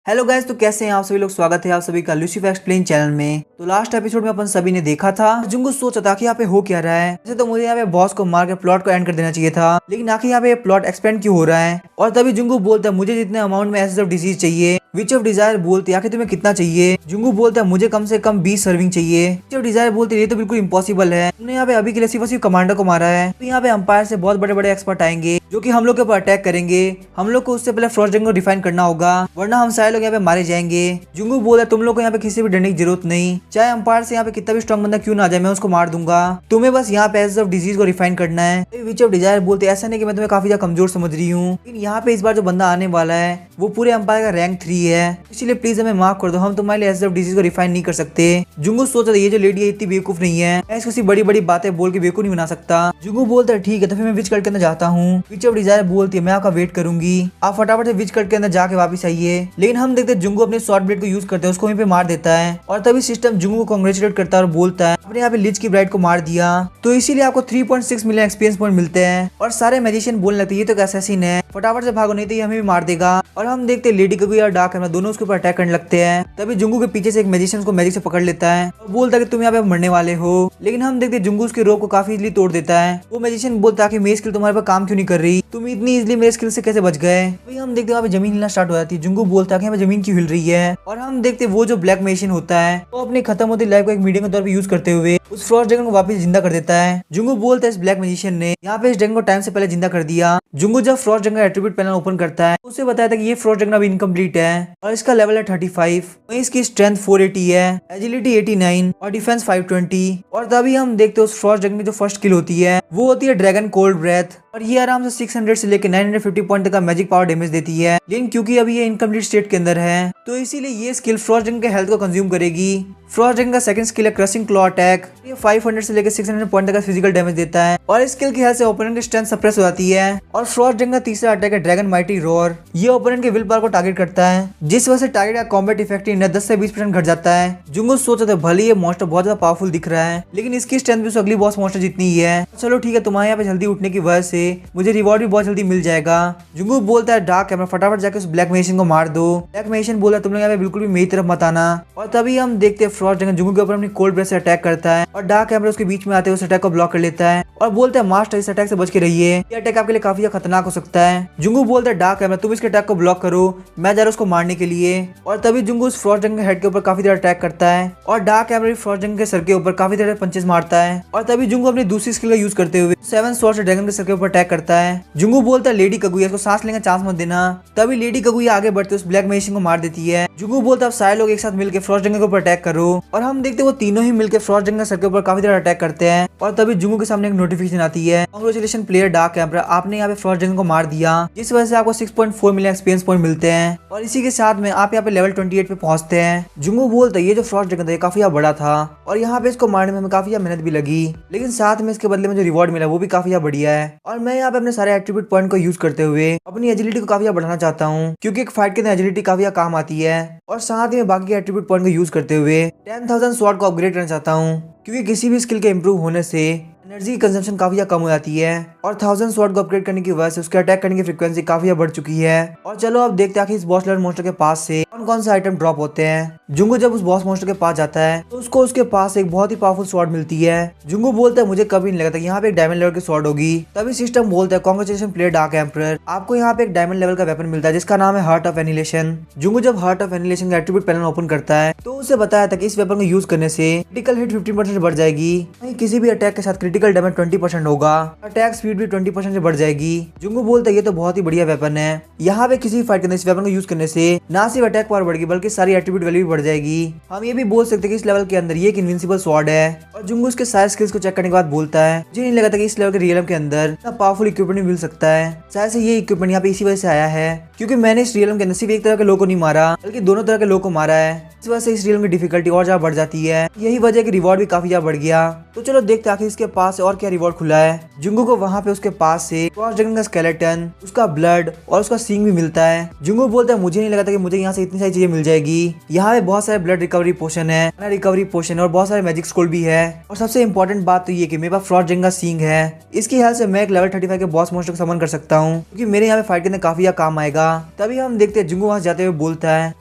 Hello guys, तो कैसे हैं आप सभी लोग। स्वागत है आप सभी का लूसीफर एक्सप्लेन चैनल में। तो लास्ट एपिसोड में अपन सभी ने देखा था जुंगू सोचा था कि यहाँ पे हो क्या रहा है। वैसे तो मुझे यहाँ पे बॉस को मार के प्लॉट को एंड कर देना चाहिए था, लेकिन आखिर यहाँ पे प्लॉट एक्सपेंड क्यों हो रहा है। और तभी जुंगू बोलता है मुझे जितने अमाउंट में एसेस ऑफ डिजीज चाहिए। विच ऑफ डिजायर बोलते आखिर तुम्हें कितना चाहिए। जुंगू बोलता है मुझे कम से कम 20 सर्विंग चाहिए। विच ऑफ डिजायर बोलते ये तो बिल्कुल इम्पॉसिबल है, तुमने यहाँ पे अभी के लिए सिर्फ कमांडर को मारा है। तो यहाँ पे अंपायर से बहुत बड़े बड़े एक्सपर्ट आएंगे जो कि हम लोग के ऊपर अटैक करेंगे। हम लोग को उससे पहले फ्रॉस्ट ड्रैगन को डिफाइन करना होगा, वरना हम सारे लोग यहाँ पे मारे जाएंगे। जुंगू बोला तुम लोग को यहाँ पे किसी भी डरने की जरूरत नहीं, चाहे अंपायर से यहाँ पे कितना भी स्ट्रॉन्ग बंदा क्यों ना आ जाए, मैं उसको मार दूंगा। तुम्हें बस यहाँ पे एसेस ऑफ डिजीज को रिफाइन करना है। विच ऑफ डिजायर बोलते ऐसा नहीं कि मैं तुम्हें काफी ज्यादा कमजोर समझ रही हूँ, लेकिन यहाँ पे इस बार जो बंदा आने वाला है वो पूरे अंपायर का रैंक 3 है, इसलिए प्लीज हमें माफ कर दो, हम तुम्हारे लिए एसेस ऑफ डिजीज को रिफाइन नहीं कर सकते। जुंगू सोच रहा है ये जो लेडी है इतनी बेवकूफ नहीं है, मैं इसको बड़ी बड़ी बातें बोल के बेवकूफ नहीं बना सकता। जुंगू बोलता है ठीक है, तो फिर मैं विच कट के अंदर जाता हूँ। विच ऑफ डिजायर बोलती है मैं आपका वेट करूंगी, आप फटाफट से विच कट के अंदर जाके वापस आइए। लेकिन हम देखते हैं जुंगू अपने शॉर्ट ब्लेड को यूज करते हैं, उसको वहीं पे मार देता है। और तभी सिस्टम जुंगू को कांग्रेचुलेट करता है और बोलता है आपने यहाँ पे लिच की ब्राइड को मार दिया, तो इसीलिए आपको 3.6 मिलियन एक्सपीरियंस पॉइंट मिलते हैं। और सारे मैजिशियन बोलने लगते ये तो असैसिन है, फटाफट से भागो नहीं तो ये हमें भी मार देगा। और हम देखते हैं लेडी कगुया और डार्क कैमरा दोनों उसके ऊपर अटैक करने लगते हैं। तभी जुंगू के पीछे से एक मैजिशियन को मैजिक से पकड़ लेता है और बोलता है कि तुम यहाँ पे मरने वाले हो। लेकिन हम देखते हैं जुंगू उसके रोप को काफी इजीली तोड़ देता है। वो मैजिशियन बोलता है कि मेरी स्किल तुम्हारे पर काम क्यों नहीं कर रही, तुम इतनी इजीली मेरे स्किल से कैसे बच गए। वही हम देखते हैं वहाँ पे जमीन हिलना स्टार्ट हो जाती है। जुंगू बोलता है कि यहाँ पे जमीन क्यों हिल रही है। और हम देखते हैं वो जो ब्लैक मैजिशियन होता है वो अपनी खत्म होती लाइफ को एक मीडियम के तौर पर यूज करते हुए उस फ्रॉस्ट ड्रैगन को वापस जिंदा कर देता है। जुंगू बोलता है इस ब्लैक मैजिशियन ने यहाँ पे इस ड्रैगन को टाइम से पहले जिंदा कर दिया। जुंगू जब फ्रॉस्ट ड्रैगन का एट्रीब्यूट पैनल ओपन करता है उसे बताया था कि ये फ्रॉस्ट ड्रैगन अभी इनकम्प्लीट है और इसका लेवल है 35। वहीं इसकी स्ट्रेंथ 480 है, एजिलिटी 89 और डिफेंस 520। और तभी हम देखते हैं उस फ्रॉस्ट ड्रैगन की जो फर्स्ट किल होती है वो होती है ड्रैगन कोल्ड ब्रेथ, और ये आराम से 600 से लेकर 950 पॉइंट तक का मैजिक पावर डैमेज देती है। लेकिन क्योंकि अभी ये इनकम्प्लीट स्टेट के अंदर है तो इसीलिए ये स्किल फ्रॉस्ट ड्रैगन के हेल्थ को कंज्यूम करेगी। फ्रॉस्ट ड्रैगन का सेकंड स्किल है क्रशिंग क्लॉ अटैक, ये 500 से लेकर 600 पॉइंट तक का फिजिकल डैमेज देता है और इस स्किल की हेल्थ से ओपोनेंट की स्ट्रेंथ सप्रेस हो जाती है। और फ्रॉस्ट ड्रैगन का तीसरा अटैक है ड्रैगन माइटी रोर, ये ओपोनेंट के विल पावर को टारगेट करता है जिस वजह से टारगेट का कॉम्बैट इफेक्टिवनेस 10 से 20% घट जाता है। जुंगू सोच रहे थे भले ये मॉन्स्टर बहुत ज्यादा पावरफुल दिख रहा है लेकिन इसकी स्ट्रेंथ भी उस अगली बॉस मॉन्स्टर जितनी ही है। चलो ठीक है, तुम्हारे यहाँ पे जल्दी उठने की वजह से मुझे रिवॉर्ड भी बहुत जल्दी मिल जाएगा। जुंगू बोलता है डार्क कैमरा फटाफट जाके उस ब्लैक मैजिशियन को मार दो। ब्लैक मैजिशियन बोला तुम लोग यहाँ पे बिल्कुल भी मेरी तरफ मत आना। और तभी हम देखते हैं फ्रॉस्ट ड्रैगन जुंगू के ऊपर अपनी कोल्ड ब्रेथ से अटैक करता है और डार्क कैमरा उसके बीच में आते हुए उस अटैक को ब्लॉक कर लेता है और बोलता है मास्टर इस अटैक से बच के रहिए, ये अटैक आपके लिए काफी खतरनाक हो सकता है। जुंगू बोलता है डार्क कैमरा तुम इसके अटैक को ब्लॉक करो, मैं जा रहा हूँ उसको मारने के लिए। और तभी जुंगू उस फ्रॉस्ट ड्रैगन के हेड के ऊपर काफी देर अटैक करता है और डार्क कैमरा फ्रॉस्ट ड्रैगन के सर के ऊपर काफी देर पंचेस मारता है। और तभी जुंगू अपनी दूसरी स्किल का यूज करते हुए 7 स्वॉर्ड से ड्रैगन के सर के ऊपर अटैक करता है। जुंगू बोलता है लेडी कगुया इसको सांस लेने का चांस मत देना। तभी लेडी कगुया आगे बढ़ते उस ब्लैक मैजिशियन को मार देती है। जुंगू बोलता है सारे लोग एक साथ मिलकर फ्रॉस्ट ड्रैगन के ऊपर अटैक करो। और हम देखते हैं वो तीनों ही मिलकर फ्रॉस्ट ड्रैगन के सर के ऊपर काफी देर अटैक करते हैं। और तभी जुंगू के सामने एक नोटिफिकेशन आती है, कांग्रेचुलेशन प्लेयर डार्क कैमरा, आपने यहाँ पे फ्रॉस्ट ड्रैगन को मार दिया जिस वजह से आपको 6.4 मिलियन एक्सपीरियंस पॉइंट मिलते हैं। और इसी के साथ में आप यहाँ पे लेवल 28 पे पहुंचते हैं। जुंगू बोलता है ये जो फ्रॉस्ट ड्रैगन था ये काफी बड़ा था और यहाँ पे इसको मारने में हमें काफी मेहनत भी लगी, लेकिन साथ में इसके बदले में जो रिवॉर्ड मिला वो भी काफी बढ़िया है। और मैं यहाँ पे अपने सारे एट्रीब्यूट पॉइंट को यूज करते हुए अपनी एजिलिटी को काफी बढ़ाना चाहता हूँ, क्योंकि एक फाइट के अंदर एजिलिटी काफी काम आती है। और साथ ही बाकी एट्रीब्यूट पॉइंट को यूज करते हुए 10,000 स्वॉर्ड को अपग्रेड करना चाहता हूँ, क्योंकि किसी भी स्किल के इम्प्रूव होने से एनर्जी की कंजम्पशन काफी कम हो जाती है। और 1000 स्वॉर्ड को अपग्रेड करने की वजह से उसके अटैक करने की फ्रीक्वेंसी काफी बढ़ चुकी है। और चलो अब देखते हैं कि इस बॉस लेवल मॉन्स्टर के पास से कौन कौन से आइटम ड्रॉप होते हैं। जुंगू जब उस बॉस मॉन्स्टर के पास जाता है तो उसको उसके पास एक बहुत ही पावरफुल स्वॉर्ड मिलती है। जुंगू बोलता है मुझे कभी नहीं लगा था यहाँ पे एक डायमंड लेवल की स्वॉर्ड होगी। तभी सिस्टम बोलता है कांग्रेचुलेशन प्लेयर डार्क एम्परर, आपको यहाँ पे एक डायमंड लेवल का वेपन मिलता है जिसका नाम है हार्ट ऑफ एनिहिलेशन। जुंगू जब हार्ट ऑफ एनिहिलेशन का एट्रीब्यूट पैनल ओपन करता है तो उसे बताया था कि इस वेपन को यूज करने से क्रिटिकल हिट 15% बढ़ जाएगी, वहीं किसी भी अटैक के साथ क्रिटिकल डैमेज 20% होगा, अटैक स्पीड भी 20% से बढ़ जाएगी। जुंगू बोलता है ये तो बहुत ही बढ़िया वेपन है, यहाँ पे किसी फाइट के अंदर इस वेपन को यूज करने से ना सिर्फ अटैक पावर बढ़ेगी बल्कि सारी एट्रीब्यूट वैल्यू भी बढ़ जाएगी। हम ये भी बोल सकते हैं कि इस लेवल के अंदर ये एक इनविंसिबल स्वॉर्ड है। और जुंगू उसके सारे स्किल्स को चेक करने के बाद बोलता है मुझे नहीं लगा था कि इस लेवल के रियलम के अंदर इतना पावरफुल इक्विपमेंट मिल सकता है। शायद से ये इक्विपमेंट यहाँ पे इसी वजह से आया है क्योंकि मैंने इस रियलम के अंदर सिर्फ एक तरह के लोग को नहीं मारा बल्कि दोनों तरह के लोग को मारा है। इस वजह से इस रियलम की डिफिकल्टी और ज्यादा बढ़ जाती है, यही वजह की रिवॉर्ड भी काफी ज्यादा बढ़ गया। तो चलो देखते आखिर इसके पास और क्या रिवॉर्ड खुला है। जुंगू को वहाँ पे उसके पास से फ्रॉस्ट ड्रैगन का स्केलेटन, उसका ब्लड और उसका सींग भी मिलता है। जुंगू बोलता है मुझे नहीं लगा था कि मुझे यहाँ से इतनी इतनी सारी चीजें मिल जाएगी। यहाँ पे बहुत सारे ब्लड रिकवरी पोशन है, रिकवरी पोशन और बहुत सारे मैजिक स्क्रोल भी है। और सबसे इंपॉर्टेंट बात तो ये कि मेरे पास फ्रॉड जेंगा सींग है। इसकी हेल्प से मैं एक लेवल 35 के बॉस मॉन्स्टर को समन कर सकता हूँ, क्योंकि मेरे यहाँ पे फाइट करने काफी काम आएगा। तभी हम देखते हैं जुंगू वहां जाते हुए बोलता है,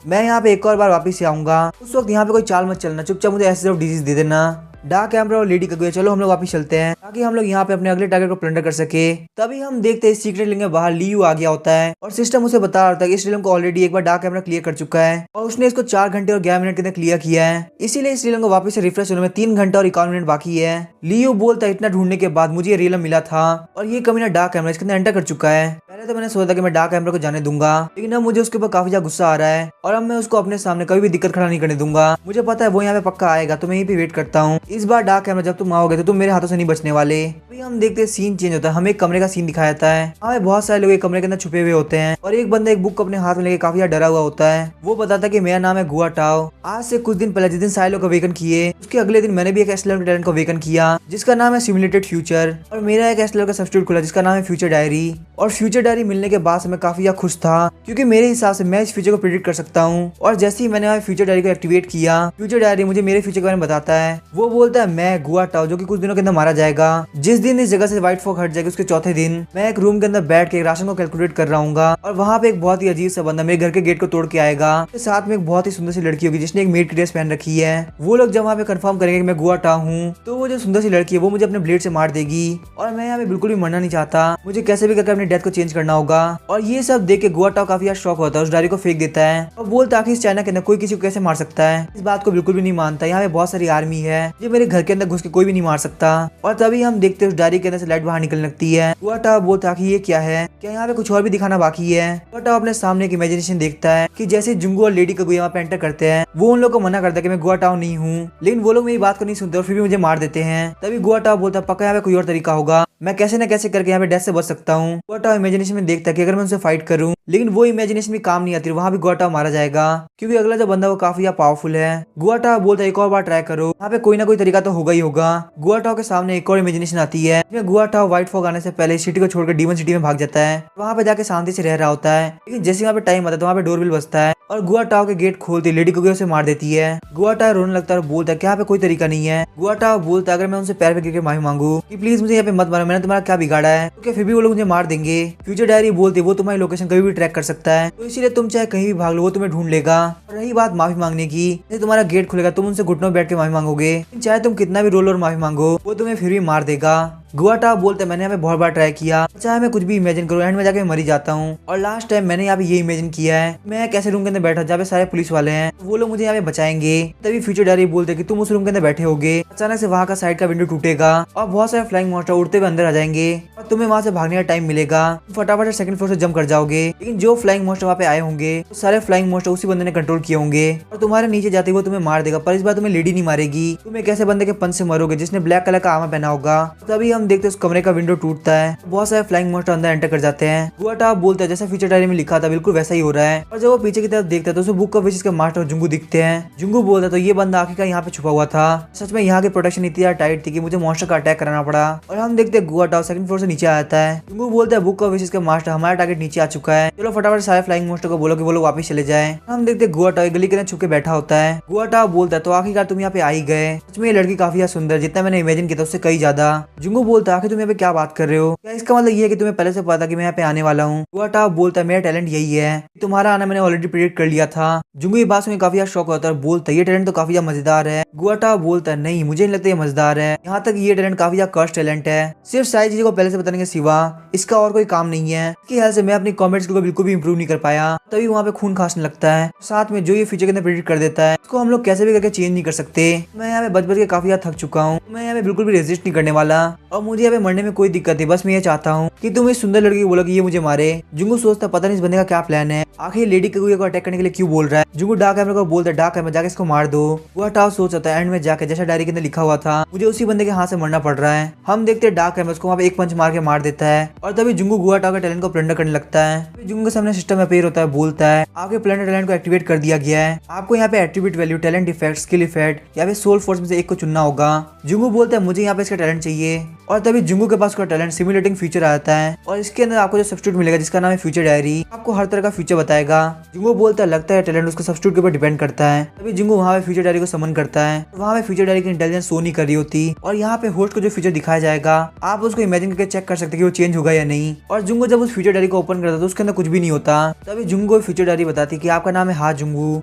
मैं यहाँ पे एक और बार वापस आऊंगा। उस वक्त यहाँ पे कोई चाल मत चलना, चुपचाप मुझे एसेस ऑफ डिजीज दे देना। डार्क एम्पर और लेडी कगुया, चलो हम लोग वापस चलते हैं ताकि हम लोग यहाँ पे अपने अगले टारगेट को प्लंडर कर सके। तभी हम देखते हैं सीक्रेट लिंक में बाहर लियू आ गया होता है और सिस्टम उसे बता रहा था कि इस रिलम को ऑलरेडी एक बार डार्क एम्पर क्लियर कर चुका है और उसने इसको 4 घंटे और 11 मिनट के अंदर क्लियर किया है। इसीलिए इस रिलम को वापस से रिफ्रेश होने में 3 घंटा और 51 मिनट बाकी है। लियू बोलता है, इतना ढूंढने के बाद मुझे ये रिलम मिला था और ये कमीना डार्क एम्पर इसके अंदर एंटर कर चुका है। पहले तो मैंने सोचा कि मैं डार्क एम्पर को जाने दूंगा, लेकिन अब मुझे उसके ऊपर काफी ज्यादा गुस्सा आ रहा है और अब मैं उसको अपने सामने कभी भी दिक्कत खड़ा नहीं करने दूंगा। मुझे पता है वो यहाँ पे पक्का आएगा, तो मैं यहीं पे वेट करता हूँ। इस बार डार्क एम्पर जब तुम आओगे तो तुम मेरे हाथों से नहीं बचने वाले। अभी हम देखते हैं सीन चेंज होता है, हमें एक कमरे का सीन दिखाया जाता है। हमें बहुत सारे लोग एक कमरे के अंदर छुपे हुए होते हैं और एक बंदा एक बुक अपने हाथ में लेके काफी डरा हुआ होता है। वो बताता है कि मेरा नाम है गुआ टाओ। आज से कुछ दिन पहले जिस दिन सारे लोग अवेकन किए, उसके अगले दिन मैंने भी एक एसएलआर टैलेंट को अवेकन किया जिसका नाम है सिमुलेटेड फ्यूचर, और मेरा एक एसएलआर का सब्स्टिट्यूट खुला जिसका नाम है फ्यूचर डायरी। और फ्यूचर डायरी मिलने के बाद से मैं काफी ज्यादा खुश था, क्योंकि मेरे हिसाब से मैं इस फ्यूचर को प्रेडिक्ट कर सकता हूँ। और जैसे ही मैंने फ्यूचर डायरी को एक्टिवेट किया, फ्यूचर डायरी मुझे मेरे फ्यूचर के बारे में बताता है। वो बोलता है, मैं गुआ टाओ जो कि कुछ दिनों के अंदर मारा जाएगा। जिस दिन इस जगह से व्हाइट फॉग हट जाएगी उसके चौथे दिन मैं एक रूम के अंदर बैठ के राशन को कैलकुलेट कर रहा हूँ और वहाँ पे एक बहुत ही अजीब सा बंदा मेरे घर के गेट को तोड़ के आएगा। साथ में एक बहुत ही सुंदर सी लड़की होगी जिसने एक मेड की ड्रेस पहन रखी है। वो लोग जब वहाँ पे कंफर्म करेंगे कि मैं गुआ टाओ हूँ, तो वो जो सुंदर सी लड़की है वो मुझे अपने ब्लेड से मार देगी। और मैं यहाँ पे बिल्कुल भी मरना नहीं चाहता, मुझे कैसे भी करके अपनी डेथ को चेंज करना होगा। और ये सब देख के गुआ टाओ काफी शॉक होता है, उस डायरी को फेंक देता है और बोलता है इस चाइना के अंदर कोई किसी को कैसे मार सकता है। इस बात को बिल्कुल भी नहीं मानता। यहाँ पे बहुत सारी आर्मी है जो मेरे घर के अंदर घुस के कोई भी नहीं मार सकता। और तभी हम देखते हैं उस डायरी के अंदर से लाइट बाहर निकलने लगती है। गुआ टाओ बोलता है ये क्या है, क्या यहाँ पे कुछ और भी दिखाना बाकी है। गुआ टाओ अपने सामने एक इमेजिनेशन देखता है कि जैसे जुंगू और लेडी कगुया यहाँ पे एंटर करते हैं, वो उन लोग को मना करता है कि मैं गुआ टाओ नहीं हूँ, लेकिन वो लोग मेरी बात को नहीं सुनते और फिर भी मुझे मार देते हैं। तभी गुआ टाओ बोलता है पक्का यहाँ पे कोई और तरीका होगा, मैं कैसे न कैसे करके यहाँ पे डेथ से बच सकता हूँ। गुआ टाओ इमेजिनेशन में देखता है कि अगर मैं उनसे फाइट करूँ, लेकिन वो इमेजिनेशन भी काम नहीं आती, वहाँ भी गुआ टाओ मारा जाएगा क्योंकि अगला जो बंदा वो काफी पावरफुल है। गुआ टाओ बोलता है एक और बार ट्राई करो, यहाँ पे कोई ना कोई तरीका तो होगा ही होगा। गुआ टाओ के सामने एक और इमेजिनेशन आती है जिसमें गुआ टाओ व्हाइट फॉग आने से पहले सिटी को छोड़कर डीमन सिटी में भाग जाता है, वहाँ पे जाके शांति से रह रहा होता है। लेकिन जैसे वहाँ पे टाइम आता है तो वहाँ पे डोरबेल बजता है और गुआ टाओ के गेट खोलती लेडी कगुया उसे मार देती है। गुआ टाओ रोने लगता है और बोलता है कि यहाँ पे कोई तरीका नहीं है। गुआ टाओ बोलता है अगर मैं उनसे पैर पे गिर के माफी मांगू कि प्लीज मुझे यहाँ पे मत मारो, मैंने तुम्हारा क्या बिगाड़ा है, तो क्या फिर भी वो लोग मुझे मार देंगे। फ्यूचर डायरी बोलती है वो तुम्हारी लोकेशन कभी भी ट्रैक कर सकता है, तो इसीलिए तुम चाहे कहीं भी भाग लो वो तुम्हें ढूंढ लेगा। और रही बात माफी मांगने की, तुम्हारा गेट खुलेगा तुम उनसे घुटनों बैठ के माफी मांगोगे, चाहे तुम कितना भी रोल और माफी मांगो वो तुम्हें फिर भी मार देगा। गुआ टाओ बोलते मैंने यहाँ पे बहुत बार ट्राई किया, चाहे मैं कुछ भी इमेजिन करूँ एंड में जाके मरी जाता हूँ। और लास्ट टाइम मैंने यहाँ पे ये इमेजिन किया है मैं एक ऐसे रूम के अंदर बैठा जहाँ पे सारे पुलिस वाले हैं, वो लोग मुझे यहाँ पे बचाएंगे। तभी फ्यूचर डायरी बोलते कि तुम उस रूम के अंदर बैठे होगे, अचानक से वहाँ का साइड का विंडो टूटेगा और बहुत सारे फ्लाइंग मॉन्स्टर उड़ते हुए अंदर आ जाएंगे और तुम्हें वहाँ से भागने का टाइम मिलेगा। फटाफट से सेकंड फ्लोर से जंप कर जाओगे, लेकिन जो फ्लाइंग मॉन्स्टर वहाँ पे आए होंगे तो सारे फ्लाइंग मॉन्स्टर उसी बंदे ने कंट्रोल किए होंगे और तुम्हारे नीचे जाते वो तुम्हें मार देगा। पर इस बार तुम्हें लेडी नहीं मारेगी, तुम एक ऐसे बंदे के पंच से मरोगे जिसने ब्लैक कलर का आर्मर पहना होगा। तभी हम देखते उस कमरे का विंडो टूटता है, बहुत सारे फ्लाइंग मॉन्स्टर अंदर एंटर कर जाते हैं। गुआ टाओ बोलता है जैसा फ्यूचर डायरी में लिखा था बिल्कुल वैसा ही हो रहा है। और जब वो पीछे की तरफ देखता है तो उसे बुक ऑफ विशेस के मास्टर जुंगू दिखते हैं। जुंगू बोलता है तो ये बंदा आखिरकार यहाँ पे छुपा हुआ था। सच में यहाँ की प्रोटेक्शन इतनी ज्यादा टाइट थी कि मुझे मॉन्स्टर का अटैक कराना पड़ा। और हम देखते हैं गुआ टाओ सेकंड फ्लोर से नीचे आता है। जुंगू बोलता है बुक ऑफ विशेस का मास्टर हमारा टारगेट नीचे आ चुका है, चलो फटाफट सारे फ्लाइंग मॉन्स्टर को बोलो कि वो लोग वापस चले जाए। हम देखते हैं गुआ टाओ गली के अंदर छुप के बैठा होता है। गुआ टाओ बोलता है तो आखिरकार तुम यहाँ पे आ ही गए, सच में ये लड़की काफी सुंदर, जितना मैंने इमेजिन किया था उससे कई ज्यादा। जुंगू बोलता है आखिर तुम यहाँ पे क्या बात कर रहे हो, क्या इसका मतलब ये है कि तुम्हें पहले से पता कि मैं यहाँ पे आने वाला हूँ। गुआ टाओ बोलता है मेरा टैलेंट यही है, तुम्हारा आना मैंने ऑलरेडी प्रेडिक्ट कर लिया था। जुंगू ये बात सुन काफी ज्यादा शौक होता है और बोलता है ये टैलेंट तो काफी ज्यादा मजेदार है। गुआ टाओ बोलता है नहीं मुझे नहीं लगता ये मजेदार है, यहाँ तक ये टैलेंट काफी ज्यादा कर्स टैलेंट है, सिर्फ सारी चीजों को पहले से बताने के सिवा इसका और कोई काम नहीं है। इसकी ख्याल से मैं अपनी कॉमेंट्स को बिल्कुल भी इंप्रूव नहीं कर पाया। तभी वहाँ पे खून खांसने लगता है, साथ में जो ये फ्यूचर के अंदर प्रेडिक्ट कर देता है इसको हम लोग कैसे भी करके चेंज नहीं कर सकते। मैं यहाँ पे बच बच के काफी ज्यादा थक चुका हूँ, मैं यहाँ पे बिल्कुल भी रेजिस्ट नहीं करने वाला और मुझे यहाँ पे मरने में कोई दिक्कत है। बस मैं ये चाहता हूँ कि तुम इस सुंदर लड़की को बोलो कि ये मुझे मारे। जुंगू सोचता पता नहीं इस बंदे का क्या प्लान है, आखिर लेडी कगुया को अटैक करने के लिए क्यों बोल रहा है। जुंगू डार्क एम्पर को बोलता है डार्क एम्पर जाके इसको मार दो। गुआ टाओ सोचता है एंड में जाके जैसा डायरी के अंदर लिखा हुआ था मुझे उसी बंदे के हाथ से मरना पड़ रहा है। हम देखते हैं डार्क एम्पर उसको वहाँ पे एक पंच मार के मार देता है और तभी जुंगू गुआ टाओ के टैलेंट को प्लंडर करने लगता है। जुंगू के सामने सिस्टम अपीयर होता है, बोलता है आपके प्लंडर टैलेंट को एक्टिवेट कर दिया गया है, आपको यहाँ पे attribute value, talent effect, skill effect या फिर सोल फोर्स में से एक को चुनना होगा। जुंगू बोलता है मुझे यहाँ पे इसका टैलेंट चाहिए और तभी जुंगू के पास उसका टैलेंट सिमुलेटिंग फ्यूचर आता है और इसके अंदर आपको जो सब्स्टिट्यूट मिलेगा जिसका नाम है फ्यूचर डायरी, आपको हर तरह का फ्यूचर बताएगा। जुंगू बोलता है लगता है टैलेंट उसके सब्स्टिट्यूट के ऊपर डिपेंड करता है। तभी जुंगू वहाँ पे फ्यूचर डायरी को समन करता है। वहाँ पे फ्यूचर डायरी की इंटेलिजेंस शो नहीं कर रही होती और यहाँ पे होस्ट को जो फ्यूचर दिखाया जाएगा आप उसको इमेजिन करके चेक कर सकते कि वो चेंज होगा या नहीं। और जुंगू जब उस फ्यूचर डायरी को ओपन करता है तो उसके अंदर कुछ भी नहीं होता। तभी जुंगू फ्यूचर डायरी बताती है कि आपका नाम है हा जुंगू,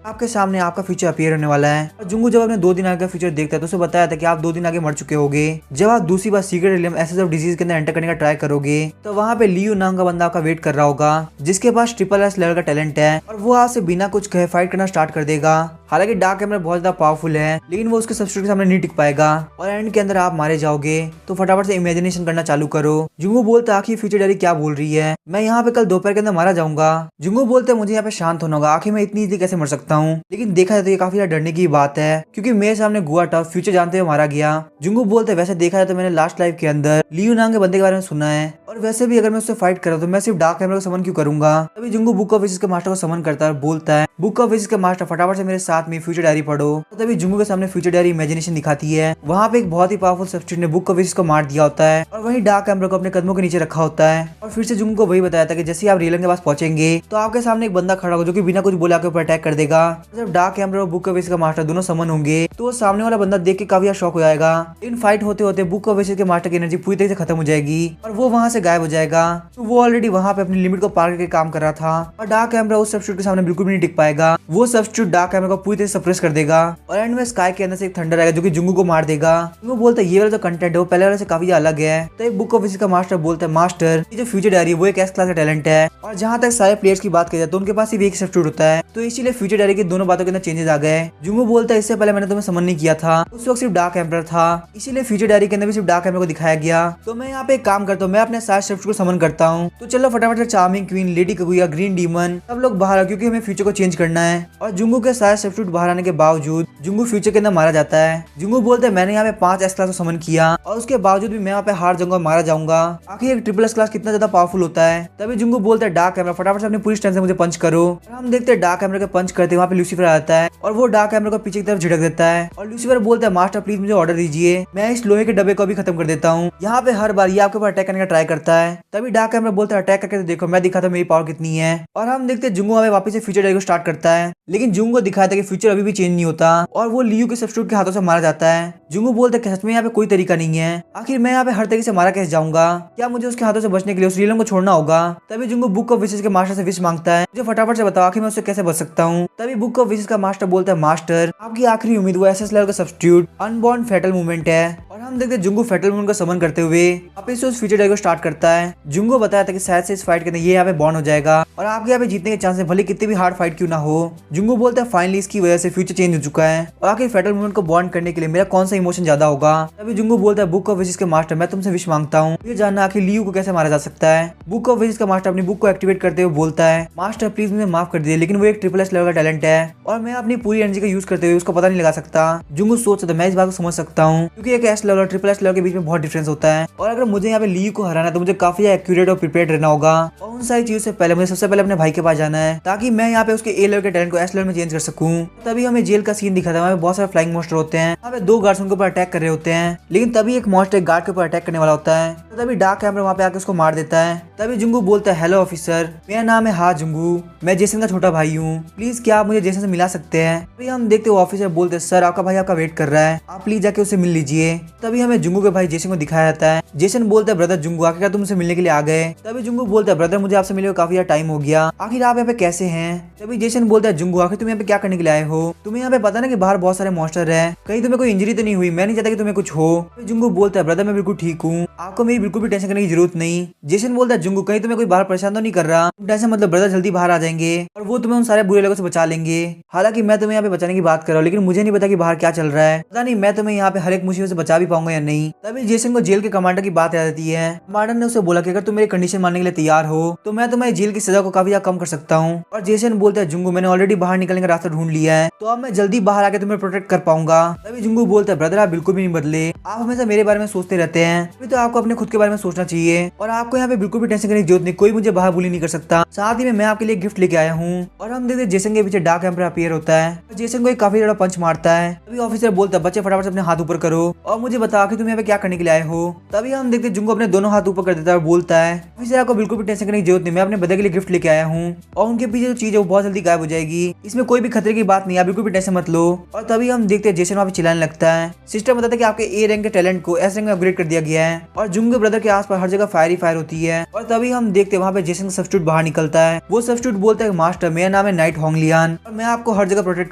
आपके सामने आपका फ्यूचर अपीयर होने वाला है। और जुंगू जब अपने 2 दिन आगे का फ्यूचर देखता है तो उसे बताया था कि आप 2 दिन आगे मर चुके होगे। जब आप दूसरी बार secret realm aces of disease के अंदर एंटर करने का ट्राई करोगे तो वहाँ पे लियू नाम का बंदा आपका वेट कर रहा होगा जिसके पास SSS लेवल का टैलेंट है और वो आपसे बिना कुछ कहे फाइट करना स्टार्ट कर देगा। हालांकि डार्क कैमरा बहुत ज्यादा पावरफुल है लेकिन वो उसके सब्स्टिट्यूट के सामने नहीं टिक पाएगा और एंड के अंदर आप मारे जाओगे। तो फटाफट से इमेजिनेशन करना चालू करो। जुंगू बोलता आखिर फ्यूचर डायरी क्या बोल रही है, मैं यहाँ पे कल दोपहर के अंदर मारा जाऊंगा। जुंगू बोलते मुझे यहाँ पे शांत होना होगा, आखिर मैं इतनी इजीली कैसे मर सकता हूँ। लेकिन देखा जाए तो ये काफी ज्यादा डरने की बात है क्योंकि मेरे सामने गुआ टफ फ्यूचर जानते हुए मारा गया। जुंगू बोलते वैसे देखा जाए तो मैंने लास्ट लाइफ के अंदर लियू नाम के बंदे के बारे में सुना है और वैसे भी अगर मैं उससे फाइट करूँ तो मैं सिर्फ डार्क कैमरा को समन क्यों करूंगा। तभी जुंगू बुक ऑफ विशेस के मास्टर को समन करता है और बोलता है बुक ऑफ विशेस के मास्टर फटाफट से मेरे साथ में फ्यूचर डायरी पढ़ो। तो तभी जुंगू के सामने फ्यूचर डायरी इमेजिनेशन दिखाती है। वहाँ पे एक बहुत ही पावरफुल सब्स्टिट्यूट ने बुक ऑफ विशेस को मार दिया होता है और वहीं डार्क कैमरा को अपने कदमों के नीचे रखा होता है। और फिर से जुंगू को वही बताया था कि जैसे आप रियलन के पास पहुंचेंगे तो आपके सामने एक बंदा खड़ा होगा जो कि बिना कुछ बोले आपके ऊपर अटैक कर देगा। जब डार्क कैमरा और बुक ऑफ विशेस का मास्टर दोनों समन होंगे तो वो सामने वाला बंदा देख के काफी शॉक हो जाएगा। इन फाइट होते होते बुक ऑफ विशेस के मास्टर की एनर्जी पूरी तरह से खत्म हो जाएगी और वो वहाँ से गायब हो जाएगा। तो वो ऑलरेडी वहाँ पे अपनी लिमिट को पार करके काम कर रहा था और डार्क कैमरा उस सब्स्टिट्यूट के सामने बिल्कुल भी नहीं टिक पाएगा। वो सब्स्टिट्यूट डार्क कैमरा को पूरी तरह से सप्रेस कर देगा और एंड में स्काई के अंदर से एक थंडर आएगा जो कि जुंगू को मार देगा। वो बोलता है ये वाला जो कंटेंट है वो पहले वाले से काफी अलग है। तो एक बुक ऑफ विशेस का मास्टर बोलता है मास्टर ये जो फ्यूचर डायरी है वो एक एस क्लास का टैलेंट है और जहाँ तक सारे प्लेयर्स की बात की जाए तो उनके पास सिर्फ एक सब्स्टिट्यूट होता है तो इसीलिए फ्यूचर डायरी की दोनों बातों के अंदर चेंजेस आ गए। जुंगू बोलता है इससे पहले मैंने तुम्हें समन नहीं किया था, उस वक्त सिर्फ डार्क एम्परर था इसीलिए फ्यूचर डायरी के अंदर भी सिर्फ डार्क एम्परर को दिखाया गया। तो मैं यहाँ पे एक काम करता हूँ, मैं अपने सारे सब्स्टिट्यूट को समन करता हूँ। तो चलो फटाफट से charming queen, lady Kaguya, green demon सब लोग बाहर आओ क्योंकि हमें फ्यूचर को चेंज करना है। और जुंगू के सारे सब्स्टिट्यूट बाहर आने के बावजूद जुंगू फ्यूचर के अंदर मारा जाता है। जुंगू बोलते हैं मैंने यहाँ पे 5 एस क्लास को समन किया और उसके बावजूद भी मैं यहाँ पे हार जाऊंगा, मारा जाऊंगा। आखिर एक ट्रिपल एस क्लास कितना ज्यादा पावरफुल होता है। तभी जुंगू बोलते हैं डार्क कैमरा फटाफट से अपनी पूरी स्ट्रेंथ से मुझे पंच करो। और हम देखते हैं डार्क कैमरा के पंच करते वहाँ पे लूसीफर आता है और वो डार्क कैमरा को पीछे की तरफ झिड़क देता है और लूसीफर बोलता है मास्टर प्लीज मुझे ऑर्डर दीजिए, मैं इस लोहे के डब्बे को भी खत्म कर देता हूँ। यहाँ पे हर बार ये आपके ऊपर अटैक करने का ट्राई करता है। तभी डार्क कैमरा बोलता है अटैक करके तो देखो, मैं दिखाता मेरी पावर कितनी है। और हम देखते हैं जुंगू हमें वापस से फ्यूचर डायरी को स्टार्ट करता है लेकिन जुंगू को दिखाया था कि फ्यूचर अभी भी चेंज नहीं होता और वो लियू के सब्स्टिट्यूट के हाथों से मारा जाता है। जुंगू बोलते हैं सच में यहाँ पे कोई तरीका नहीं है, आखिर मैं यहाँ पे हर तरीके से मारा कैसे जाऊंगा, क्या मुझे उसके हाथों से बचने के लिए उस रियलम को छोड़ना होगा। तभी जुंगू बुक ऑफ विशेस के मास्टर से विश मांगता है, मुझे फटाफट से बताओ आखिर मैं उससे कैसे बच सकता हूँ। तभी बुक ऑफ विशेस का मास्टर बोलता है मास्टर आपकी आखिरी उम्मीद वो एसएस लेवल का सब्स्टिट्यूट अनबॉर्न फैटल मूवमेंट है। और हम देखते हैं जुंगू फैटल मूवमेंट को समन करते हुए वापस से उस फ्यूचर डायरी को स्टार्ट करता है। जुंगू बताया था कि शायद से इस फाइट के अंदर ये यहाँ पे बॉर्न हो जाएगा और आपके यहाँ पे जीतने के चांस है भले कितनी भी हार्ड फाइट क्यों ना हो। जुंगू बोलता है फाइनली इसकी वजह से फ्यूचर चेंज हो चुका है और आखिर फैटल मूवमेंट को बॉर्न करने के लिए मेरा कौन सा इमोशन ज्यादा होगा। तभी जुंगू बोलता है बुक ऑफ विशेस के मास्टर मैं तुमसे विश मांगता हूँ, ये जानना आखिर लियू को कैसे मारा जा सकता है। बुक ऑफ विशेस का मास्टर अपनी बुक को एक्टिवेट करते हुए बोलता है मास्टर प्लीज मुझे माफ कर दीजिए लेकिन वो एक ट्रिपल एस लेवल का टैलेंट है और मैं अपनी पूरी एनर्जी का यूज करते हुए उसको पता नहीं लगा सकता। जुंगू सोचता है मैं इस बात को समझ सकता हूँ क्योंकि एक एस लेवल और ट्रिपल एस लेवल के बीच में बहुत डिफरेंस होता है और अगर मुझे यहाँ पे लियू को हराना है तो मुझे काफी एक्यूरेट और प्रिपेयर्ड रहना होगा और उन सारी चीजों से पहले मुझे सबसे पहले अपने भाई के पास जाना है ताकि मैं यहाँ पे उसके ए लेवल के टैलेंट को एस लेवल में चेंज कर सकूं। तभी हमें जेल का सीन दिखा था, वहाँ पे बहुत सारे फ्लाइंग मॉन्स्टर होते हैं, वहाँ पे 2 गार्ड्स उनके ऊपर अटैक कर रहे होते हैं लेकिन तभी एक मॉन्स्टर एक गार्ड के ऊपर अटैक करने वाला होता है। तो तभी डार्क कैमरा वहाँ पे आके उसको मार देता है। तभी जुंगू बोलता है हेलो ऑफिसर, मेरा नाम है हा जुंगू, मैं जेसन का छोटा भाई हूँ, प्लीज क्या आप मुझे जेसन से मिला सकते हैं। तभी हम देखते हैं ऑफिसर बोलते हैं सर आपका भाई आपका वेट कर रहा है, आप प्लीज जाके उससे मिल लीजिए। तभी हमें जुंगू के भाई जेसन को दिखाया जाता है। जेसन बोलता है ब्रदर जुंगू आखिर तुम मुझसे मिलने के लिए आ गए। तभी जुंगू बोलता है ब्रदर मुझे आपसे मिले हुए काफी टाइम हो गया, आखिर आप यहाँ पे कैसे हैं। तभी जेसन बोलता है जुंगू आखिर तुम यहाँ पे क्या करने के लिए आए हो, तुम्हें यहाँ पे पता ना कि बाहर बहुत सारे मॉन्स्टर है, कहीं तुम्हें कोई इंजरी तो नहीं हुई, मैं नहीं चाहता कि तुम्हें कुछ हो। जुंगू बोलता है ब्रदर मैं बिल्कुल ठीक हूँ, आपको मेरी बिल्कुल भी टेंशन करने की जरूरत नहीं। जेसन बोलता है जुंगू कहीं तुम्हें कोई बाहर परेशान तो नहीं कर रहा, टेंशन मतलब ब्रदर जल्दी बाहर आ जाएंगे और वो तुम्हें उन सारे बुरे लोगों से बचा लेंगे। हालांकि मैं तुम्हें यहाँ पे बचाने की बात कर रहा हूँ लेकिन मुझे नहीं पता कि बाहर क्या चल रहा है, पता नहीं मैं तुम्हें यहाँ पे हर एक मुसीबत से बचा भी पाऊंगा या नहीं। तभी जेसन को जेल के कमांडर की बात याद आती है। कमांडर ने उसे बोला कि अगर तुम मेरी कंडीशन मानने के लिए तैयार हो तो मैं तुम्हारी जेल की सजा को काफी ज्यादा कम कर सकता हूँ। और जेसन बोलता है जुंगू मैंने ऑलरेडी बाहर निकलने का रास्ता ढूंढ लिया है तो अब मैं जल्दी बाहर आके तुम्हें प्रोटेक्ट कर पाऊंगा। तभी जुंगू बोलता है ब्रदर आप बिल्कुल भी नहीं बदले, आप हमेशा मेरे बारे में सोचते रहते हैं, अभी तो आपको अपने खुद के बारे में सोचना चाहिए और आपको यहाँ पे बिल्कुल भी टेंशन करने की जरूरत नहीं, कोई मुझे बाहर बुली नहीं कर सकता। साथ ही मैं आपके लिए गिफ्ट लेके आया हूँ। और हम देखते जेसन के पीछे डार्क एम्परर अपीयर होता है और जेसन को एक काफी बड़ा पंच मारता है। तभी ऑफिसर बोलता है बच्चे फटाफट से अपने हाथ ऊपर करो और मुझे मुझे बता कि तुम यहाँ पे क्या करने के लिए आए हो। तभी हम देखते जुंगू अपने दोनों हाथ ऊपर कर देता है और बोलता है ऑफिसर आपको बिल्कुल भी टेंशन करने की जरूरत नहीं, मैं अपने बर्थडे के लिए गिफ्ट लेके आया हूँ और उनके पीछे जो चीज है वो बहुत जल्दी गायब हो जाएगी, इसमें कोई भी खतरे की बात नहीं है, आप बिल्कुल भी टेंशन मत लो। और तभी हम देखते हैं जेसन वहाँ पे चिल्लाने लगता है। सिस्टर बताता है कि आपके ए रैंक के टैलेंट को एस रैंक में अपग्रेड कर दिया गया है और जुंगू ब्रदर के आसपास हर जगह फायर ही फायर होती है। और तभी हम देखते हैं वहाँ पे जेसन का सब्स्टिट्यूट बाहर निकलता है। वो सब्स्टिट्यूट बोलता है मास्टर मेरा नाम है नाइट होंगलियान और मैं आपको हर जगह प्रोटेक्ट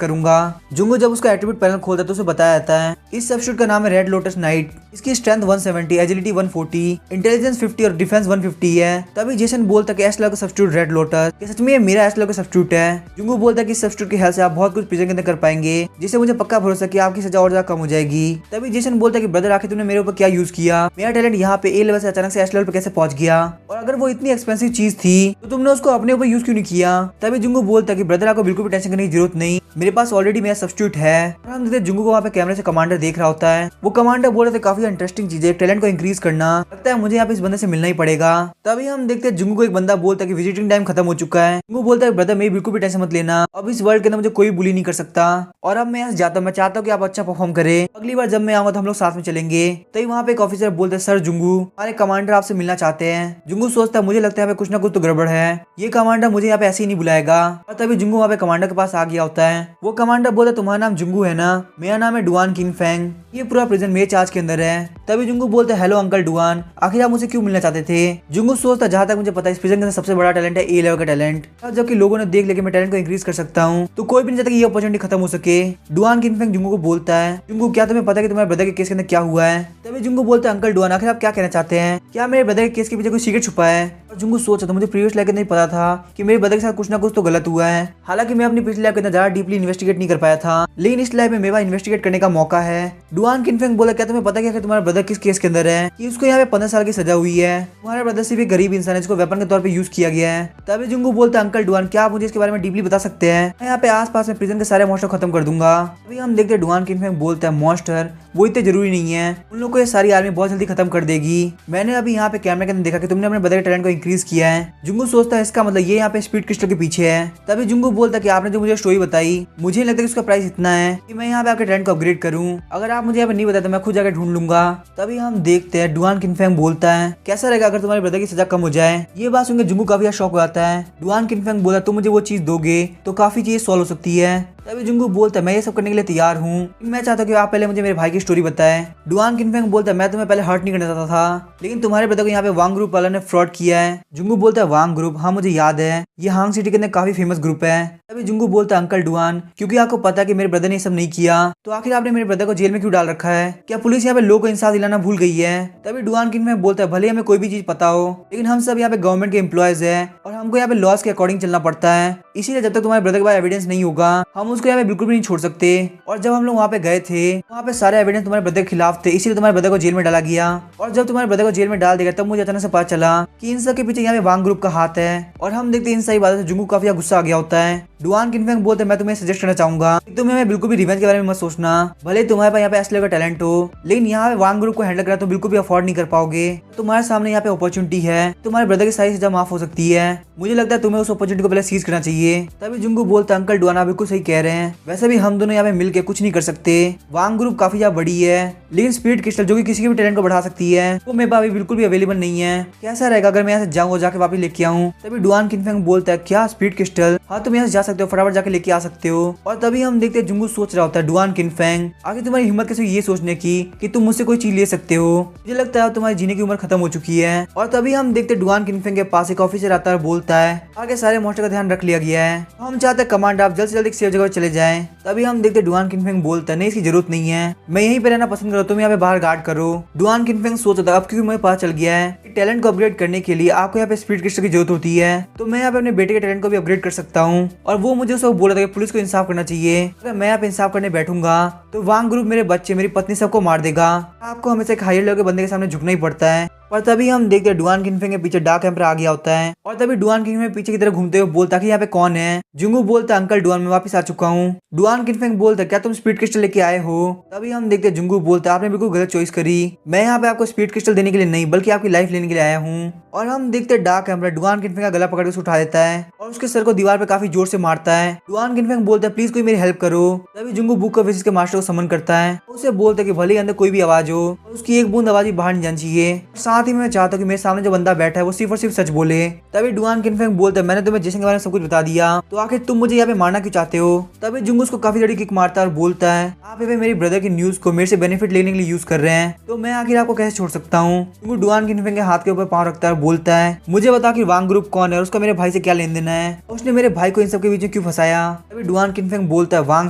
करूंगा। जुंगू जब उसका एट्रीब्यूट पैनल खोलता है तो उसे बताया जाता है इस सब्स्टिट्यूट का नाम है रेड लोटस नाइट, इसकी स्ट्रेंथ 170, एजिलिटी 140, इंटेलिजेंस 50 और डिफेंस 150 है। तभी जेसन बोलता है कि एस लेवल का सब्स्टिट्यूट रेड लोटस, कि सच में ये मेरा एस लेवल का सब्स्टिट्यूट है। जुंगू बोलता है कि इस सब्स्टिट्यूट की हेल्प से आप बहुत कुछ प्रिजन के अंदर कर पाएंगे, जिससे मुझे पक्का भरोसा कि आपकी सजा और ज्यादा कम हो जाएगी। तभी जेसन बोलता है कि ब्रदर आखिर तुमने मेरे ऊपर क्या यूज किया, मेरा टैलेंट यहाँ पे ए लेवल से अचानक से एस लेवल पे कैसे पहुंच गया, और अगर वो इतनी एक्सपेंसिव चीज थी तो तुमने उसको अपने ऊपर यूज क्यों नहीं किया। तभी जुंगू बोलता है कि ब्रदर आपको बिल्कुल भी टेंशन करने की जरूरत नहीं, मेरे पास ऑलरेडी मेरा सब्स्टिट्यूट है। और हम देखते जुंगू को वहाँ पे कैमरे से कमांडर देख रहा होता है। वो कमांडर बोल रहे थे काफी इंटरेस्टिंग चीज है, टैलेंट को इंक्रीज करना, लगता है मुझे यहाँ पे इस बंदे से मिलना ही पड़ेगा। तभी हम देखते हैं जुंगू को एक बंदा बोलता है कि विजिटिंग टाइम खत्म हो चुका है। जुंगू बोलता है ब्रदर मेरी बिल्कुल भी टेंशन मत लेना, अब इस वर्ल्ड के अंदर मुझे कोई बुली नहीं कर सकता और अब मैं यहाँ से जाता हूँ, मैं चाहता हूँ कि आप अच्छा परफॉर्म करें, अगली बार जब मैं आऊंगा तो हम लोग साथ में चलेंगे। तभी वहाँ पे एक ऑफिसर बोलते हैं सर जुंगू हमारे कमांडर आपसे मिलना चाहते हैं। जुंगू सोचता है मुझे लगता है कुछ ना कुछ तो गड़बड़ है, ये कमांडर मुझे यहाँ पे ऐसे ही नहीं बुलाएगा। और तभी जुंगू वहाँ पे कमांडर के पास आ गया होता है। वो कमांडर बोलता है तुम्हारा नाम जुंगू है ना, मेरा नाम है डुआन किंग फैंग, ये पूरा प्रिजन मेरे चार्ज के अंदर है। तभी जुंगू बोलता है हेलो अंकल डुआन, आखिर आप मुझे क्यों मिलना चाहते थे। जुंगू सोचता जहाँ तक मुझे पता है इस प्रिजन के अंदर सबसे बड़ा टैलेंट है ए लेवल का टैलेंट, जबकि लोगों ने देख लिया कि मैं टैलेंट को इंक्रीज कर सकता हूँ तो कोई भी नहीं चाहता कि ये अपॉर्चुनिटी खत्म हो सके। डुआन किंग फैंग जुंगू को बोलता है जुंगू क्या तुम्हें पता है कि तुम्हारे ब्रदर के केस के अंदर क्या हुआ है। तभी जुंगू बोलता है अंकल डुआन आखिर आप क्या कहना चाहते हैं, क्या मेरे ब्रदर के केस के पीछे कोई सीक्रेट छुपा है। और जुंगू सोचा था मुझे प्रीवियस लाइफ के नहीं पता था कि मेरे ब्रदर के साथ कुछ ना कुछ तो गलत हुआ है, हालांकि मैं अपनी पिछली लाइफ के अंदर ज्यादा डीपली इन्वेस्टिगेट नहीं कर पाया था, लेकिन इस लाइफ में मेरा इन्वेस्टिगेट करने का मौका है। डुआन किंग फैंग बोला क्या तुम्हें पता है कि तुम्हारा ब्रदर किस केस के अंदर है, कि उसको यहाँ पे 15 साल की सजा हुई है, तुम्हारा ब्रदर सिर्फ एक गरीब इंसान है जिसको वेपन के तौर पे यूज किया गया है। तभी जुंगू बोलता है अंकल डुआन क्या आप मुझे इसके बारे में डीपली बता सकते हैं, मैं यहाँ पे आसपास में प्रिजन के सारे मॉन्स्टर खत्म कर दूंगा। अभी हम देखते हैं डुआन किंग फैंग बोलता है मॉन्स्टर वो इतने जरूरी नहीं है, उन लोगों को ये सारी आर्मी बहुत जल्दी खत्म कर देगी, मैंने अभी यहाँ पे कैमरे के अंदर देखा कि तुमने अपने ब्रदर के टैलेंट को इंक्रीज किया है। जुंगू सोचता है इसका मतलब ये यहाँ पे स्पीड क्रिस्टल के पीछे है। तभी जुंगू बोलता है कि आपने जो मुझे स्टोरी बताई मुझे नहीं लगता कि उसका प्राइस इतना है कि मैं यहाँ पे आपके टैलेंट को अपग्रेड करूँ, अगर आप मुझे यहाँ पे नहीं बताते मैं खुद जाकर ढूंढ लूंगा। तभी हम देखते हैं डुआन किंग फैंग बोलता है कैसा रहेगा अगर तुम्हारे ब्रदर की सजा कम हो जाए। ये बात सुनकर जुंगू काफी शॉक हो जाता है। डुआन किंग फैंग बोला तुम मुझे वो चीज दोगे तो काफी चीज सॉल्व हो सकती है। तभी जुंगू बोलता है मैं ये सब करने के लिए तैयार हूँ, मैं चाहता हूँ कि आप पहले मुझे मेरे भाई की स्टोरी बताएं। डुआन किंग फैंग बोलता है मैं तुम्हें पहले हर्ट नहीं करना चाहता था, लेकिन तुम्हारे ब्रदर को यहाँ पे वांग ग्रुप वालों ने फ्रॉड किया है। जुंगू बोलता है वांग ग्रुप, हाँ मुझे याद है, ये हांग सिटी के अंदर काफी फेमस ग्रुप है। तभी जुंगू बोलता है अंकल डुआन क्योंकि आपको पता है कि मेरे ब्रदर ने ये सब नहीं किया तो आखिर आपने मेरे ब्रदर को जेल में क्यों डाल रखा है, क्या पुलिस यहाँ पे लोगों को इंसाफ दिलाना भूल गई है। तभी डुआन किंग फैंग बोलता है भले हमें कोई भी चीज पता हो लेकिन हम सब यहाँ पे गवर्नमेंट के एम्प्लॉयज है और हमको यहाँ पे लॉस के अकॉर्डिंग चलना पड़ता है, इसीलिए जब तक तुम्हारे ब्रदर के पास एविडेंस नहीं होगा हम उसको यहाँ पे बिल्कुल भी नहीं छोड़ सकते। और जब हम लोग वहाँ पे गए थे वहाँ पे सारे एविडेंस तुम्हारे ब्रदर के खिलाफ थे, इसीलिए तुम्हारे ब्रदर को जेल में डाला गया। और जब तुम्हारे ब्रदर को जेल में डाल दिया तब मुझे अचानक से पता चला कि इन सब के पीछे यहाँ पे वांग ग्रुप का हाथ है। और हम देखते हैं इन सही बातों से जुंगू काफी गुस्सा आ गया होता है। डुआन किंग फैंग बोलते हैं मैं तुम्हें सजेस्ट करना चाहूंगा कि तुम्हें बिल्कुल भी रिवेंज के बारे में मत सोचना, भले तुम्हारे पास यहाँ पे एस लेवल का टैलेंट हो लेकिन यहाँ पे वांग ग्रुप को हैंडल करना तो बिल्कुल भी अफोर्ड नहीं कर पाओगे। तुम्हारे सामने यहाँ पे अपॉर्चुनिटी है, तुम्हारे ब्रदर की सारी सजा माफ हो सकती है, मुझे लगता है तुम्हें उस अपॉर्चुनिटी को पहले सीज करना चाहिए। तभी जुंगू बोलता है अंकल डुआन आप बिल्कुल सही कह रहे हैं, वैसे भी हम दोनों यहाँ पे मिलकर कुछ नहीं कर सकते, वांग ग्रुप काफी ज्यादा बड़ी है लेकिन स्पीड क्रिस्टल जो कि किसी के भी टैलेंट को बढ़ा सकती है वो मेरे पास बिल्कुल भी अवेलेबल नहीं है, कैसा रहेगा अगर मैं यहाँ से जाऊँ जाके वापस लेके आऊँ। तभी डुआन किंग फैंग बोलता है क्या स्पीड क्रिस्टल, हाँ तुम यहाँ से जा सकते हो, फटाफट जाके लेके आ सकते हो। और तभी हम देखते हैं जुंगू सोच रहा होता है डुआन किंग फैंग आगे तुम्हारी हिम्मत कैसे ये सोचने की कि तुम मुझसे कोई चीज ले सकते हो, मुझे लगता है तुम्हारी जीने की उम्र खत्म हो चुकी है। और तभी हम देखते हैं डुआन किंग फैंग के पास एक ऑफिसर आता है और बोलता है आगे सारे मॉन्स्टर का ध्यान रख लिया गया है, हम चाहते हैं कमांड आप जल्द से जल्द एक सेफ जगह चले जाएं। तभी हम देखते हैं डुआन किंग फैंग बोलता है नहीं इसकी जरूरत नहीं है, मैं यहीं पे रहना पसंद करूँ, तुम यहाँ पे बाहर गार्ड करो। डुआन किंग फैंग सोचता था अब क्योंकि मुझे पता चल गया है कि टैलेंट को अपग्रेड करने के लिए आपको यहाँ पे स्पीड क्रिस्टल की जरूरत होती है, तो मैं यहाँ पे अपने बेटे के टैलेंट को भी अपग्रेड कर सकता हूँ। और वो मुझे उसको बोला था कि पुलिस को इंसाफ करना चाहिए, अगर मैं यहाँ पे इंसाफ करने बैठूंगा तो वांग ग्रुप मेरे बच्चे मेरी पत्नी सबको मार देगा, आपको हमेशा एक हायर लेवल के बंदे के सामने झुकना ही पड़ता है। और तभी हम देखते हैं डुआन किनफेंग के पीछे डार्क एम्पर आ गया होता है और तभी डुआन किनफेंग पीछे की तरफ घूमते हुए बोलता कि यहाँ पे कौन है। जुंगू बोलता अंकल डुआन मैं वापस आ चुका हूँ। डुआन किनफेंग बोलता क्या तुम स्पीड क्रिस्टल लेके आए हो। तभी हम देखते हैं जुंगू बोलता आपने बिल्कुल गलत चॉइस करी, मैं यहाँ पे आपको स्पीड क्रिस्टल देने के लिए नहीं बल्कि आपकी लाइफ लेने के लिए आया हूँ। और हम देखते हैं डार्क एम्पर डुआन किनफेंग का गला पकड़ के उठा देता है और उसके सर को दीवार पे काफी जोर से मारता है। डुआन किनफेंग बोलता है प्लीज कोई मेरी हेल्प करो। तभी जुंगू बुक ऑफ विशेस के मास्टर को समन करता है, उसे बोलता है कि भले ही अंदर कोई भी आवाज हो और उसकी एक बूंद आवाज भी बाहर नहीं जानी चाहिए। साथ ही मैं चाहता हूँ कि मेरे सामने जो बंदा बैठा है वो सिर्फ और सिर्फ सच बोले। तभी डुआन किनफेंग बोलता है मैंने तुम्हें जेसन के बारे में सब कुछ बता दिया, तो आखिर तुम मुझे यहाँ पे मारना क्यों चाहते हो। तभी जुंगू उसको काफी बड़ी किक मारता है और बोलता है आप यहाँ पे मेरी ब्रदर की न्यूज को मेरे से बेनिफिट लेने के लिए यूज कर रहे हैं, तो मैं आखिर आपको कैसे छोड़ सकता हूँ। जुंगू डुआन किनफेंग के हाथ के ऊपर पाँव रखता है और बोलता है मुझे बता कि वांग ग्रुप कौन है और उसका मेरे भाई से क्या लेन देन है, उसने मेरे भाई को इन सब के बीच में क्यों फंसाया। तभी डुआन किनफेंग बोलता है वांग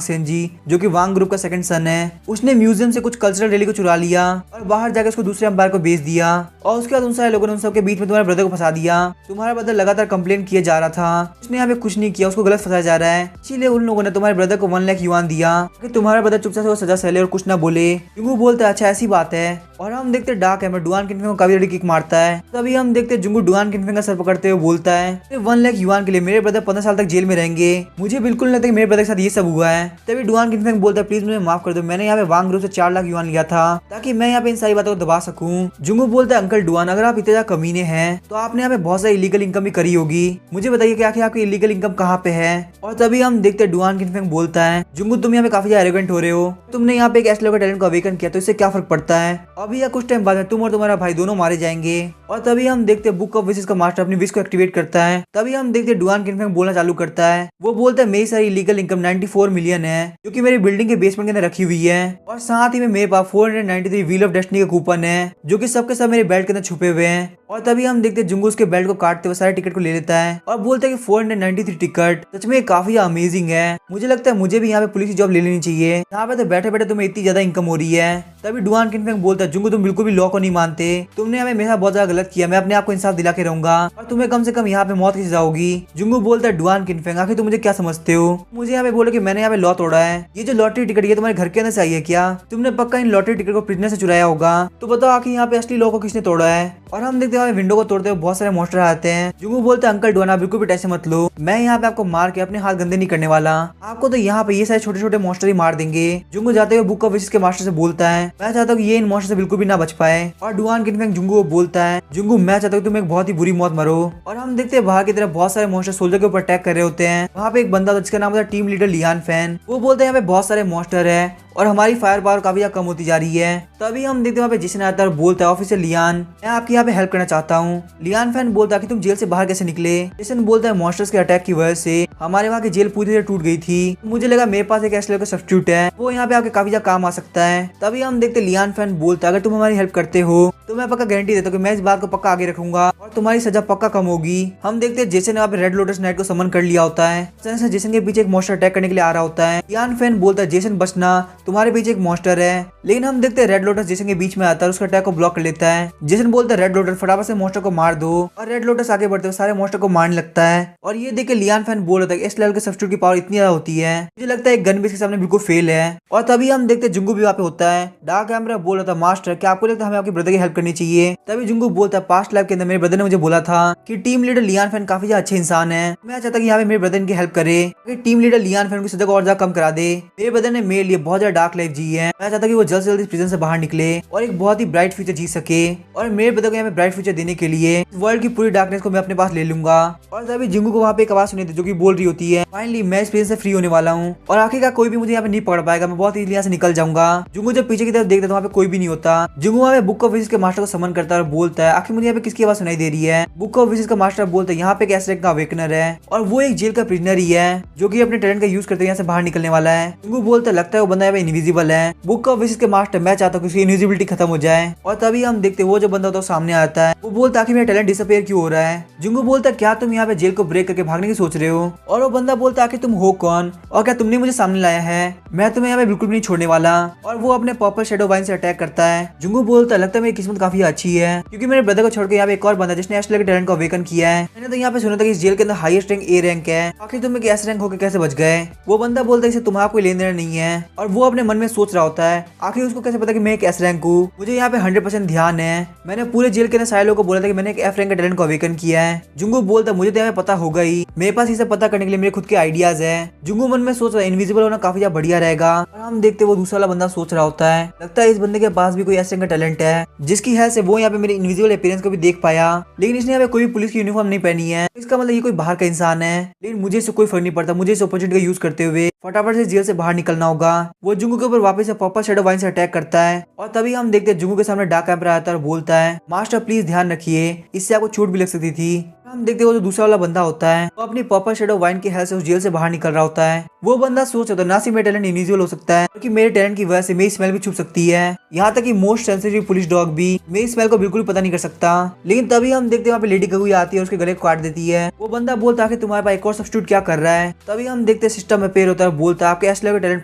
सेंजी जो कि वांग ग्रुप का सेकंड सन है, उसने म्यूजियम से कुछ कल्चरल रैली को चुरा लिया और बाहर जाकर उसको दूसरे एम्पायर को बेच दिया और उसके बाद उन सारे लोगों ने उन सबके बीच में तुम्हारे ब्रदर को फंसा दिया। तुम्हारा ब्रदर लगातार कंप्लेन किया जा रहा था, उसने यहाँ पे कुछ नहीं किया, उसको गलत फंसाया जा रहा है, इसीलिए उन लोगों ने तुम्हारे ब्रदर को 1 लाख युआन दिया कि तुम्हारा ब्रदर चुपचाप से वो सजा सहले और कुछ ना बोले। जुंगू बोलता है अच्छा ऐसी बात है। और हम देखते डार्क एम्पर डुआन किनफेंग को काफी बड़ी किक मारता है। तभी हम देखते जुंगू डुआन किनफेंग का सर पकड़ते हुए बोलता है 1 लाख युआन के लिए मेरे ब्रदर 15 साल तक जेल में रहेंगे, मुझे बिल्कुल नहीं लगता कि मेरे ब्रदर के साथ ये सब हुआ है। तभी डुआन किनफेंग बोलता है प्लीज मुझे माफ कर दो, मैंने यहाँ पे वांग ग्रुप से 4 लाख युआन लिया था ताकि मैं यहाँ पे इन सारी बातों को दबा सकूं। जुंगू बोलता है अंकल डुआन अगर आप इतने ज्यादा कमीने हैं तो आपने यहाँ पे बहुत सारी इलीगल इनकम भी करी होगी, मुझे बताइए कि आखिर आपकी इलीगल इनकम कहाँ पे है। और तभी हम देखते डुआन किनफेंग बोलता है जुंगू तुम यहाँ पे काफी ज्यादा एरोगेंट हो रहे हो, तुमने यहाँ पे एक ऐसे लोगों का टैलेंट को अवेकन किया तो इससे क्या फर्क पड़ता है, अभी या कुछ टाइम बाद में तुम और तुम्हारा भाई दोनों मारे जाएंगे। और तभी हम देखते बुक ऑफ विशेस का मास्टर अपनी विश को एक्टिवेट करता है। तभी हम देखते डुआन किनफेंग बोलना चालू करता है, वो बोलता है मेरी सारी इलीगल इनकम 94 मिलियन है जो कि मेरी बिल्डिंग के बेसमेंट के अंदर रखी हुई है और साथ ही में मेरे पास 493 व्हील ऑफ डेस्टिनी का कूपन है जो कि सबके सब मेरे बेल्ट के अंदर छुपे हुए हैं। और तभी हम देखते जुंगू उसके बेल्ट को काटते हुए सारे टिकट को ले लेता है और बोलता है कि 493 टिकट सच में काफी अमेजिंग है, मुझे लगता है मुझे भी यहाँ पे पुलिस की जॉब ले लेनी चाहिए, यहाँ पे तो बैठे बैठे तुम्हें इतनी ज्यादा इनकम हो रही है। तभी डुआन किनफेंग बोलता है जुंगू तुम बिल्कुल भी लॉ को नहीं मानते, तुमने हमें मेरे साथ बहुत ज्यादा गलत किया, मैं अपने आप को इंसाफ दिला के रहूंगा और तुम्हें कम से कम यहाँ पे मौत की सजा होगी। जुंगू बोलता है डुआन किनफेंग आखिर तुम मुझे क्या समझते हो, मुझे यहाँ पे बोलो कि मैंने यहाँ पे लॉ तोड़ा है, ये जो लॉटरी टिकट ये तुम्हारे घर के अंदर से आई है क्या, तुमने पक्का इन लॉटरी टिकट को प्रिजनर से चुराया होगा, तो बताओ आखिर यहाँ पे असली लॉ को किसने तोड़ा है। और हम देखते हैं विंडो को तोड़ते हुए बहुत सारे मॉन्स्टर आते हैं। जुंगू बोलते हैं अंकल डुआन आप बिल्कुल भी टेंशन मत लो, मैं यहाँ पे आपको मार के अपने हाथ गंदे नहीं करने वाला, आपको तो यहाँ पे ये सारे छोटे छोटे मॉन्स्टर ही मार देंगे। जुंगू जाते हुए बुक ऑफ विशेस के मास्टर से बोलता है मैं चाहता हूँ कि ये इन मॉन्स्टर से बिल्कुल भी ना बच पाए। और डुआन किनफेंग जुंगू को बोलता है जुंगू मैं चाहता हूँ तुम एक बहुत ही बुरी मौत मरो। और हम देखते हैं बाहर की तरफ बहुत सारे मॉन्स्टर सोल्जर के ऊपर अटैक कर रहे होते हैं। वहाँ पे एक बंदा था जिसका नाम था टीम लीडर लियान फैन, वो बोलते हैं यहाँ पे बहुत सारे मॉन्स्टर है और हमारी फायर पावर काफी ज्यादा कम होती जा रही है। तभी हम देखते हैं वहाँ पे जेसन आता है और बोलता है ऑफिसर लियान मैं आपकी यहाँ पे हेल्प करना चाहता हूँ। लियान फैन बोलता है कि तुम जेल से बाहर कैसे निकले। जेसन बोलता है मॉन्स्टर्स के अटैक की वजह से हमारे वहाँ की जेल पूरी तरह टूट गई थी, मुझे लगा मेरे पास एक ऐसे सब्स्टिट्यूट है वो यहाँ पे आपके काफी ज्यादा काम आ सकता है। तभी हम देखते लियान फैन बोलता है अगर तुम हमारी हेल्प करते हो तो मैं पक्का गारंटी देता हूँ कि मैं इस बात को पक्का आगे रखूंगा और तुम्हारी सजा पक्का कम होगी। हम देखते हैं जेसन ने वहाँ पे रेड लोटस नाइट को समन कर लिया होता है, जेसन के पीछे एक मॉन्स्टर अटैक करने के लिए आ रहा होता है। लियान फैन बोलता है जेसन बचना तुम्हारे पीछे एक मॉन्स्टर है, लेकिन हम देखते हैं रेड लोटस जेसन के बीच में आता है, उसका अटैक को ब्लॉक कर लेता है। जेसन बोलता है रेड लोटस फटाफट से मॉन्स्टर को मार दो और रेड लोटस आगे बढ़ते हुए सारे मॉन्स्टर को मारने लगता है। और ये देख के लियान फैन बोल रहा था इस लेवल के सब्स्टिट्यूट की पावर इतनी ज्यादा होती है, मुझे लगता है एक गन बेस के सामने बिल्कुल फेल है। और तभी हम देखते हैं जुंगू भी वहाँ पे होता है। डार्क एम्पर बोल रहा था मास्टर क्या आपको लगता है हमें आपके ब्रदर की हेल्प करनी चाहिए। तभी जुंगू बोलता है पास्ट लाइफ के अंदर मेरे ब्रदर ने मुझे बोला था कि टीम लीडर लियान फैन काफी ज्यादा अच्छे इंसान है, मैं चाहता कि यहाँ पे मेरे ब्रदर की हेल्प करे कि टीम लीडर लियान फैन की सजा को और ज्यादा कम करा दे। मेरे ब्रदर ने मेरे लिए बहुत ज्यादा डार्क लाइफ जी है, मैं चाहता कि वो जल्द से जल्द इस प्रिजन से बाहर निकले और एक बहुत ही ब्राइट फ्यूचर जी सके। और मेरे ब्रदर को यहाँ पे ब्राइट फ्यूचर देने के लिए वर्ल्ड की पूरी डार्कनेस को मैं अपने पास ले लूंगा। और तभी जुंगू को वहाँ पे एक आवाज सुनी थी जो कि बोल रही होती है फाइनली मैं इस प्रिजन से फ्री होने वाला हूँ और आखिरकार कोई भी मुझे यहाँ पे नहीं पकड़ पाएगा, मैं बहुत इजीली यहाँ से निकल जाऊंगा। जुंगू जब पीछे की तरफ देखता तो वहाँ पे कोई भी नहीं होता। जुंगू वहाँ पे बुक ऑफ विशेस के मास्टर को समन करता है और बोलता है आखिर मुझे यहाँ पे किसकी आवाज सुनाई दे रही है। बुक ऑफ विशेस का मास्टर बोलता है यहाँ पे एक एस्ट्रेक का अवेकनर है और वो एक जेल का प्रिजनर ही है जो कि अपने टैलेंट का यूज करते हुए यहाँ से बाहर निकलने वाला है। जुंगू बोलता है लगता है वो बंदा यहाँ पे इनविजिबल है। बुक ऑफ विशेस के मास्टर मैं चाहता हूँ उसकी इनविजिबिलिटी खत्म हो जाए। और तभी हम देखते वो जो बंदा होता है सामने आता है, वो बोलता है कि मेरा टैलेंट डिसअपीयर क्यों हो रहा है। जुंगू बोलता है क्या तुम यहाँ पे जेल को ब्रेक करके भागने की सोच रहे हो। और वो बंदा बोलता है कि तुम हो कौन और क्या तुमने मुझे सामने लाया है, मैं तुम्हें यहाँ पे बिल्कुल भी नहीं छोड़ने वाला। और वो अपने पर्पल शैडो वाइन से अटैक करता है। जुंगू बोलता है लगता है मेरी किस्मत किस्मत काफी अच्छी है क्योंकि मेरे ब्रदर को छोड़ के यहाँ पे एक और बंदा जिसने एस के टैलेंट को अवेकन किया है। मैंने तो यहाँ पे सुना था कि इस जेल के अंदर हाईएस्ट रैंक ए रैंक है। आखिर तुम एक एस रैंक होकर कैसे बच गए? वो बंदा बोलता है इसे तुम्हारा कोई लेन देन नहीं है और वो अपने मन में सोच रहा होता है आखिर उसको कैसे पता कि मैं एक एस रैंक हूँ। मुझे यहाँ पे 100% ध्यान है, मैंने पूरे जेल के अंदर सारे लोगों को बोला था कि मैंने एक एफ रैंक के टैलेंट को अवेकन किया है। जुंगू बोलता मुझे तो यहाँ पे पता होगा ही, मेरे पास इसे पता करने के लिए मेरे खुद के आइडियाज है। जुंगू मन में सोच रहा है इनविजिबल होना काफी ज्यादा बढ़िया रहेगा। और हम देखते वो दूसरा वाला बंदा सोच रहा होता है लगता है इस बंदे के पास भी कोई एस रैंक का टैलेंट है जिसकी हेल्प से वो यहाँ पे मेरे इनविजिबल अपीयरेंस को भी देख पाया। लेकिन इसने यहाँ पे कोई भी पुलिस की यूनिफॉर्म नहीं पहनी है, इसका मतलब ये कोई बाहर का इंसान है। लेकिन मुझे इससे कोई फर्क नहीं पड़ता, मुझे इस अपॉर्चुनिटी का यूज करते हुए फटाफट से जेल से बाहर निकलना होगा। वो जुंगू के ऊपर वापस से पर्पल शैडो वाइन से अटैक करता है और तभी हम देखते हैं जुंगू के सामने डार्क एम्पर आता है और बोलता है मास्टर प्लीज ध्यान रखिए, इससे आपको चोट भी लग सकती थी। हम देखते हैं वो जो दूसरा वाला बंदा होता है वो अपनी पर्पल शैडो वाइन की हेल्प से उस जेल से बाहर निकल रहा होता है। वो बंदा सोच रहा था ना सिर्फ मेरा टैलेंट इनविजिबल हो सकता है क्योंकि मेरे टैलेंट की वजह से मेरी स्मेल भी छुप सकती है। यहाँ तक कि मोस्ट सेंसिटिव पुलिस डॉग भी मेरी स्मेल को बिल्कुल पता नहीं कर सकता। लेकिन तभी हम देखते हैं वहाँ पे लेडी गगुई आती है और उसके गले को काट देती है। वो बंदा बोलता है कि तुम्हारे पास एक और सब्स्टिट्यूट क्या कर रहा है। तभी हम देखते हैं सिस्टम में पेयर होता है, बोलता है आपके एस लेवल टैलेंट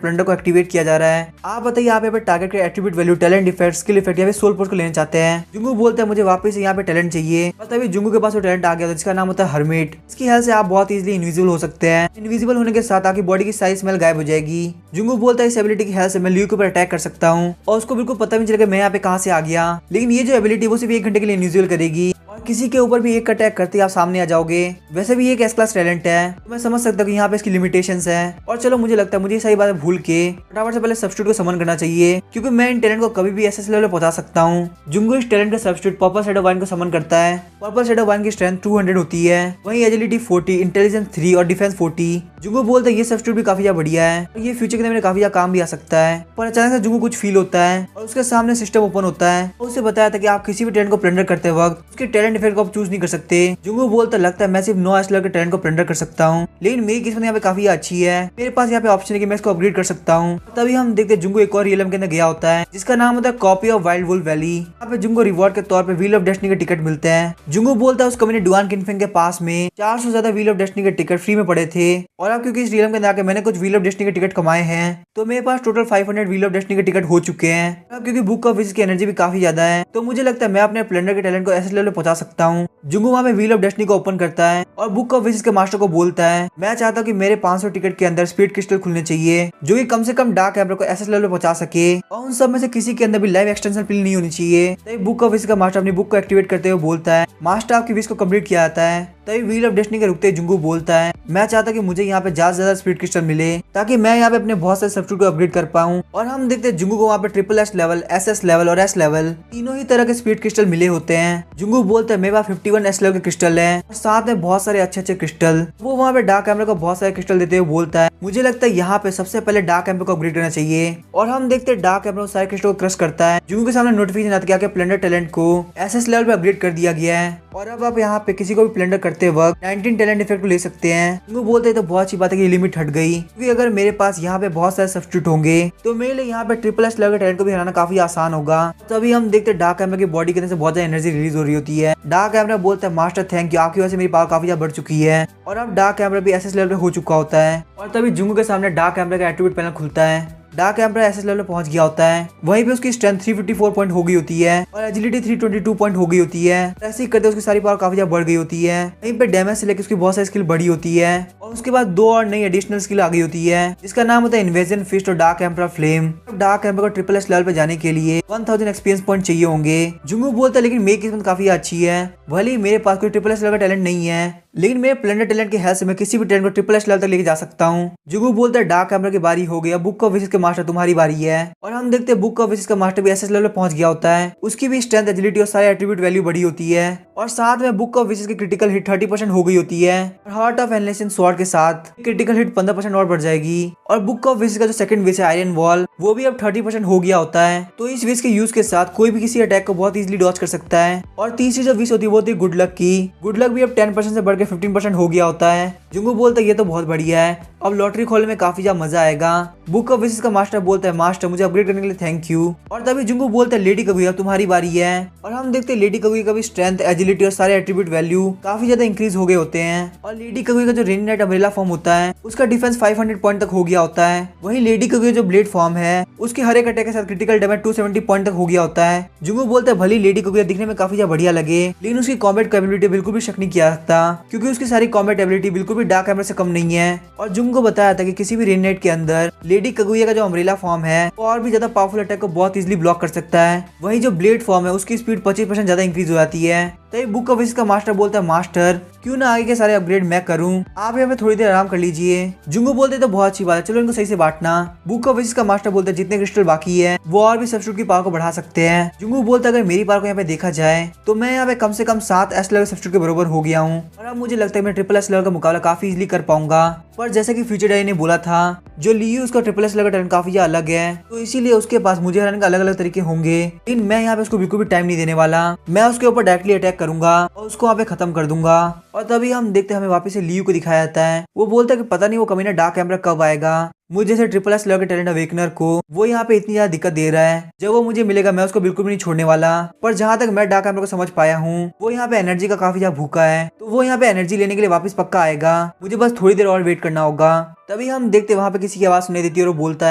प्लंडर को एक्टिवेट किया जा रहा है। आप बताइए आप यहाँ पे टारगेट के attribute value, talent effect, skill effect या फिर सोल पोस्ट को लेना चाहते हैं। जुंगू बोलता है मुझे वापस यहाँ पे टैलेंट चाहिए। और तभी जुंगू के पास वो टैलेंट आ गया जिसका नाम होता है हर्मिट। इसकी हेल्प से आप बहुत इजीली इनविजिबल हो सकते हैं। इनविजिबल होने के साथ आपकी बॉडी की सारी स्मेल गायब हो जाएगी। जुंगू बोलता है इस एबिलिटी की हेल्प से मैं लियू के ऊपर अटैक कर सकता हूँ और उसको बिल्कुल पता भी नहीं चलेगा मैं यहाँ पे कहाँ से आ गया। लेकिन ये जो एबिलिटी वो सिर्फ 1 घंटे के लिए इनविजिबल करेगी और किसी के ऊपर भी एक अटैक करते ही आप सामने आ जाओगे। वैसे भी ये एक एस क्लास टैलेंट है तो मैं समझ सकता हूँ कि यहाँ पे इसकी लिमिटेशंस है। और चलो मुझे लगता है मुझे सही बात भूल के फटाफट से पहले सब्स्टिट्यूट को समन करना चाहिए क्योंकि मैं इन टैलेंट को कभी भी एसएस लेवल पे पहुंचा सकता हूँ। जुंगू इस टैलेंट का सब्स्टिट्यूट पर्पल शैडो वाइन को समन करता है। पर्पल शैडो वाइन की स्ट्रेंथ 200 होती है, वहीं एजिलिटी 40, इंटेलिजेंस 3 और डिफेंस 40। जुंगू बोलता है ये सब्स्टिट्यूट भी काफी ज्यादा बढ़िया है और ये फ्यूचर के लिए मेरे काफी ज्यादा काम भी आ सकता है। पर अचानक से जुंगू कुछ फील होता है और उसके सामने सिस्टम ओपन होता है और उसे बताया था कि आप किसी भी टैलेंट को प्लंडर करते वक्त उसके टैलेंट इफेक्ट को आप चूज नहीं कर सकते। जुंगू बोलता लगता है मैं सिर्फ 9 एस लेवल के टैलेंट को प्लंडर कर सकता हूँ, लेकिन मेरी किस्मत यहाँ पे काफी अच्छी है, मेरे पास यहाँ पे ऑप्शन है कि मैं इसको अपग्रेड कर सकता हूँ। तभी हम देखते हैं जुंगू एक और रियलम के अंदर गया होता है जिसका नाम होता है copy of wild wolf valley. यहाँ पे जुंगू रिवॉर्ड के तौर पे व्हील ऑफ डेस्टिनी के टिकट मिलते हैं। जुंगू बोलता है उस कम्युनिटी डुआन किनफेंग के पास में 400 से ज्यादा व्हील ऑफ डेस्टिनी के टिकट फ्री में पड़े थे और अब क्योंकि इस रियलम के अंदर आके मैंने कुछ व्हील ऑफ डेस्टिनी के टिकट कमाए हैं तो मेरे पास टोटल 500 व्हील ऑफ डेस्टिनी के टिकट हो चुके हैं। अब क्योंकि बुक ऑफ विशेस की एनर्जी भी काफी ज्यादा है तो मुझे लगता है मैं अपने प्लंडर के टैलेंट को ऐसे लेवल पे पहुंचा सकता हूँ। जुंगू वहाँ पे व्हील ऑफ डेस्टिनी को ओपन करता है और बुक ऑफ विशेस के मास्टर को बोलता है मैं चाहता हूँ कि मेरे 500 टिकट के अंदर स्पीड क्रिस्टल खुलने चाहिए जो कि कम से कम डार्क एम्बर को ऐसे लेवल पे पहुंचा सके और उन सब में से किसी के अंदर भी लाइव एक्सटेंशन पिल नहीं होनी चाहिए। तभी बुक ऑफ विशेस का मास्टर अपनी बुक को एक्टिवेट करते हुए बोलता है मास्टर आपकी विश को कंप्लीट किया जाता है। तभी व्हील ऑफ डेस्टिनी के रुकते जुंगू बोलता है मैं चाहता कि मुझे यहाँ पे ज्यादा स्पीड क्रिस्टल मिले ताकि मैं यहाँ पे अपने बहुत सारे सब्स्टिट्यूट को अपग्रेड कर पाऊँ। और हम देखते हैं जुंगू को वहाँ पे triple S level, SS level और एस लेवल तीनों ही तरह के स्पीड क्रिस्टल मिले होते हैं। जुंगू बोलता है मेरे पास 51 एस लेवल के क्रिस्टल है और साथ में बहुत सारे अच्छे क्रिस्टल। वो वहाँ पे डार्क एम्बर को बहुत सारे क्रिस्टल देते हुए बोलता है मुझे लगता है यहाँ पे सबसे पहले डार्क एम्बर को अपग्रेड करना चाहिए। और हम देखते हैं डार्क एम्बर सारे क्रिस्टल को क्रश करता है। जुंगू के सामने नोटिफिकेशन आता है कि प्लंडर टैलेंट को एसएस लेवल पे अपग्रेड कर दिया गया है और अब आप यहाँ पे किसी को भी प्लंडर करते वक्त 19 टैलेंट इफेक्ट ले सकते हैं। जुंगू बोलते हैं तो बहुत अच्छी बात है कि लिमिट हट गई क्योंकि अगर मेरे पास यहाँ पे बहुत सारे सब्स्टिट्यूट होंगे तो मेरे लिए यहाँ पे ट्रिपल एस लेवल के टैलेंट को भी हराना काफी आसान होगा। तभी हम देखते हैं डार्क एम्बर की बॉडी के अंदर से बहुत ज्यादा एनर्जी रिलीज हो रही होती है। डार्क एम्बर बोलता है मास्टर थैंक यू, आपकी वजह से मेरी पावर काफी ज्यादा बढ़ चुकी है। और अब डार्क एम्बर भी एसएस लेवल पे हो चुका होता है और तभी जुंगू के सामने डार्क एम्बर का एट्रीब्यूट पैनल खुलता है। डार्क एम्पर एसएस लेवल पे पहुंच गया होता है, वहीं पे उसकी स्ट्रेंथ 354 पॉइंट हो गई होती है और एजिलिटी 322 पॉइंट हो गई होती है। ऐसे ही करते उसकी सारी पावर काफी ज्यादा बढ़ गई होती है। वहीं पे डैमेज से लेकर उसकी बहुत सारी स्किल बढ़ी होती है और उसके बाद 2 और नई एडिशनल स्किल आ गई होती है जिसका नाम होता है इन्वेजन फिस्ट और dark emperor flame. Dark emperor को ट्रिपल एस लेवल पे जाने के लिए 1000 एक्सपीरियंस पॉइंट चाहिए होंगे। जुंगू बोलता है लेकिन मेरी किस्मत काफी अच्छी है, भले ही मेरे पास कोई ट्रिपल एस लेवल का टैलेंट नहीं है लेकिन मेरे प्लंडर टैलेंट की हेल्प से मैं किसी भी टैलेंट को ट्रिपल एस लेवल तक लेके जा सकता हूँ। जुंगू बोलता है डार्क एम्पर की बारी हो गया, बुक ऑफ विशेस के मास्टर तुम्हारी बारी है। और हम देखते हैं बुक ऑफ विशेस का मास्टर भी एसएस लेवल पे पहुंच गया होता है, उसकी भी स्ट्रेंथ, एजिलिटी और सारे एट्रीब्यूट वैल्यू बढ़ी होती है और साथ में बुक ऑफ विशेस की क्रिटिकल हिट 30% हो गई होती है और हार्ट ऑफ एनलेशन स्वॉर्ड के साथ क्रिटिकल हिट 15% और बढ़ जाएगी। और बुक ऑफ विशेस का जो सेकंड विश है आयरन वॉल वो भी अब 30% हो गया होता है, तो इस विश के यूज के साथ कोई भी किसी अटैक को बहुत इजीली डॉज कर सकता है। और तीसरी जो विश होती है वो होती है गुड लक की, गुड लक भी अब 10% से बढ़ के 15% हो गया होता है। जुंगू बोलता है ये तो बहुत बढ़िया है, अब लॉटरी खोलने में काफी ज्यादा मजा आएगा। बुक ऑफ विशेस का मास्टर बोलता है मास्टर मुझे अपग्रेड करने के लिए थैंक यू। और तभी जुंगू बोलता है लेडी कगुया तुम्हारी बारी है। और हम देखते हैं लेडी कगुया का भी स्ट्रेंथ, एजिलिटी और सारे एट्रीब्यूट वैल्यू काफी ज्यादा इंक्रीज हो गए होते हैं। और लेडी कगुया का जो रेनी नाइट अम्ब्रेला फॉर्म होता है उसका डिफेंस 500 पॉइंट तक हो गया होता है। वहीं लेडी कगुया जो ब्लेड फॉर्म है उसके हर एक अटैक के साथ क्रिटिकल डैमेज 270 पॉइंट तक हो गया होता है। जुंगू बोलता है भली लेडी कगुया दिखने में काफी ज्यादा बढ़िया लगे लेकिन उसकी कॉम्बैट कैपेबिलिटी बिल्कुल भी शक नहीं किया सकता क्योंकि उसकी सारी कॉम्बैट एबिलिटी बिल्कुल भी डार्क एमर से कम नहीं है। और जुंगू को बताया था कि किसी भी रेनी नाइट के अंदर लेडी कगुया का जो अम्ब्रेला फॉर्म है वो और भी ज्यादा पावरफुल अटैक को बहुत इजीली ब्लॉक कर सकता है। वहीं जो ब्लेड फॉर्म है उसकी स्पीड 25% ज्यादा इंक्रीज हो जाती है। तभी बुक ऑफ विशेस का मास्टर बोलता है मास्टर क्यों ना आगे के सारे अपग्रेड मैं करूं, आप यहाँ पे थोड़ी देर आराम कर लीजिए। जुंगू बोलते तो बहुत अच्छी बात है, चलो इनको सही से बांटना। बुक ऑफ विशेस का मास्टर बोलता है जितने क्रिस्टल बाकी है वो और भी सब्स्टिट्यूट की पावर को बढ़ा सकते हैं। जुंगू बोलता है अगर मेरी पावर को यहाँ पे देखा जाए तो मैं यहाँ पे कम से कम 7 एस लेवल सब्स्टिट्यूट के बराबर हो गया हूँ और अब मुझे लगता है मैं ट्रिपल एस लेवल का मुकाबला काफी इजीली कर पाऊंगा। पर जैसा कि फ्यूचर डाई ने बोला था जो लियू उसका ट्रिपल एस लेवल का टैलेंट काफी अलग है तो इसीलिए उसके पास मुझे हराने के अलग अलग तरीके होंगे लेकिन मैं यहाँ पे उसको बिल्कुल भी टाइम नहीं देने वाला। मैं उसके ऊपर डायरेक्टली अटैक करूंगा और उसको वहाँ पे खत्म कर दूंगा। और तभी हम देखते हैं हमें वापस से लियू को दिखाया जाता है। वो बोलता है कि पता नहीं वो कमीना डार्क एम्बर कब आएगा। मुझे जैसे ट्रिपल एस लेवल के टैलेंट अवेकनर को वो यहाँ पे इतनी ज्यादा दिक्कत दे रहा है, जब वो मुझे मिलेगा मैं उसको बिल्कुल भी नहीं छोड़ने वाला। पर जहाँ तक मैं डार्क एम्बर को समझ पाया हूँ वो यहाँ पे एनर्जी का काफी ज्यादा भूखा है तो वो यहाँ पे एनर्जी लेने के लिए वापस पक्का आएगा। मुझे बस थोड़ी देर और वेट करना होगा। तभी हम देखते वहाँ पे किसी की आवाज सुनाई देती है और वो बोलता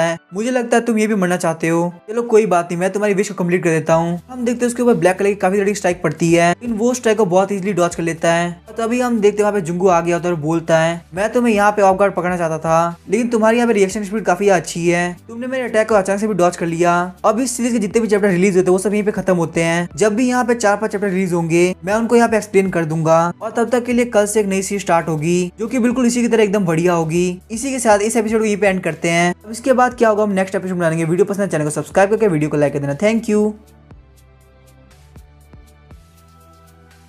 है मुझे लगता है तुम ये भी मरना चाहते हो, चलो कोई बात नहीं मैं तुम्हारी विश को कंप्लीट कर देता हूँ। हम देखते हैं उसके ऊपर ब्लैक कलर की काफी बड़ी स्ट्राइक पड़ती है लेकिन वो स्ट्राइक को बहुत इजीली डॉज कर लेता है। और तभी हम देखते वहाँ पे जुंगू आ गया होता है और बोलता है मैं तुम्हें यहाँ पे ऑफ गार्ड पकड़ना चाहता था लेकिन तुम्हारी यहाँ पे रिएक्शन स्पीड काफी अच्छी है, तुमने मेरे अटैक को अचानक से भी डॉज कर लिया। अब इस सीरीज के जितने भी चैप्टर रिलीज होते हैं वो सब यहीं पे खत्म होते हैं। जब भी यहाँ पे 4-5 चैप्टर रिलीज होंगे मैं उनको यहाँ पे एक्सप्लेन कर दूंगा और तब तक के लिए कल से एक नई सीरीज स्टार्ट होगी जो कि बिल्कुल इसी की तरह एकदम बढ़िया होगी। इसी के साथ इस एपिसोड को यहीं पे एंड करते हैं। अब इसके बाद क्या होगा हम नेक्स्ट एपिसोड बनाएंगे। वीडियो पसंद है चैनल को सब्सक्राइब करके वीडियो को लाइक कर देना। Thank you.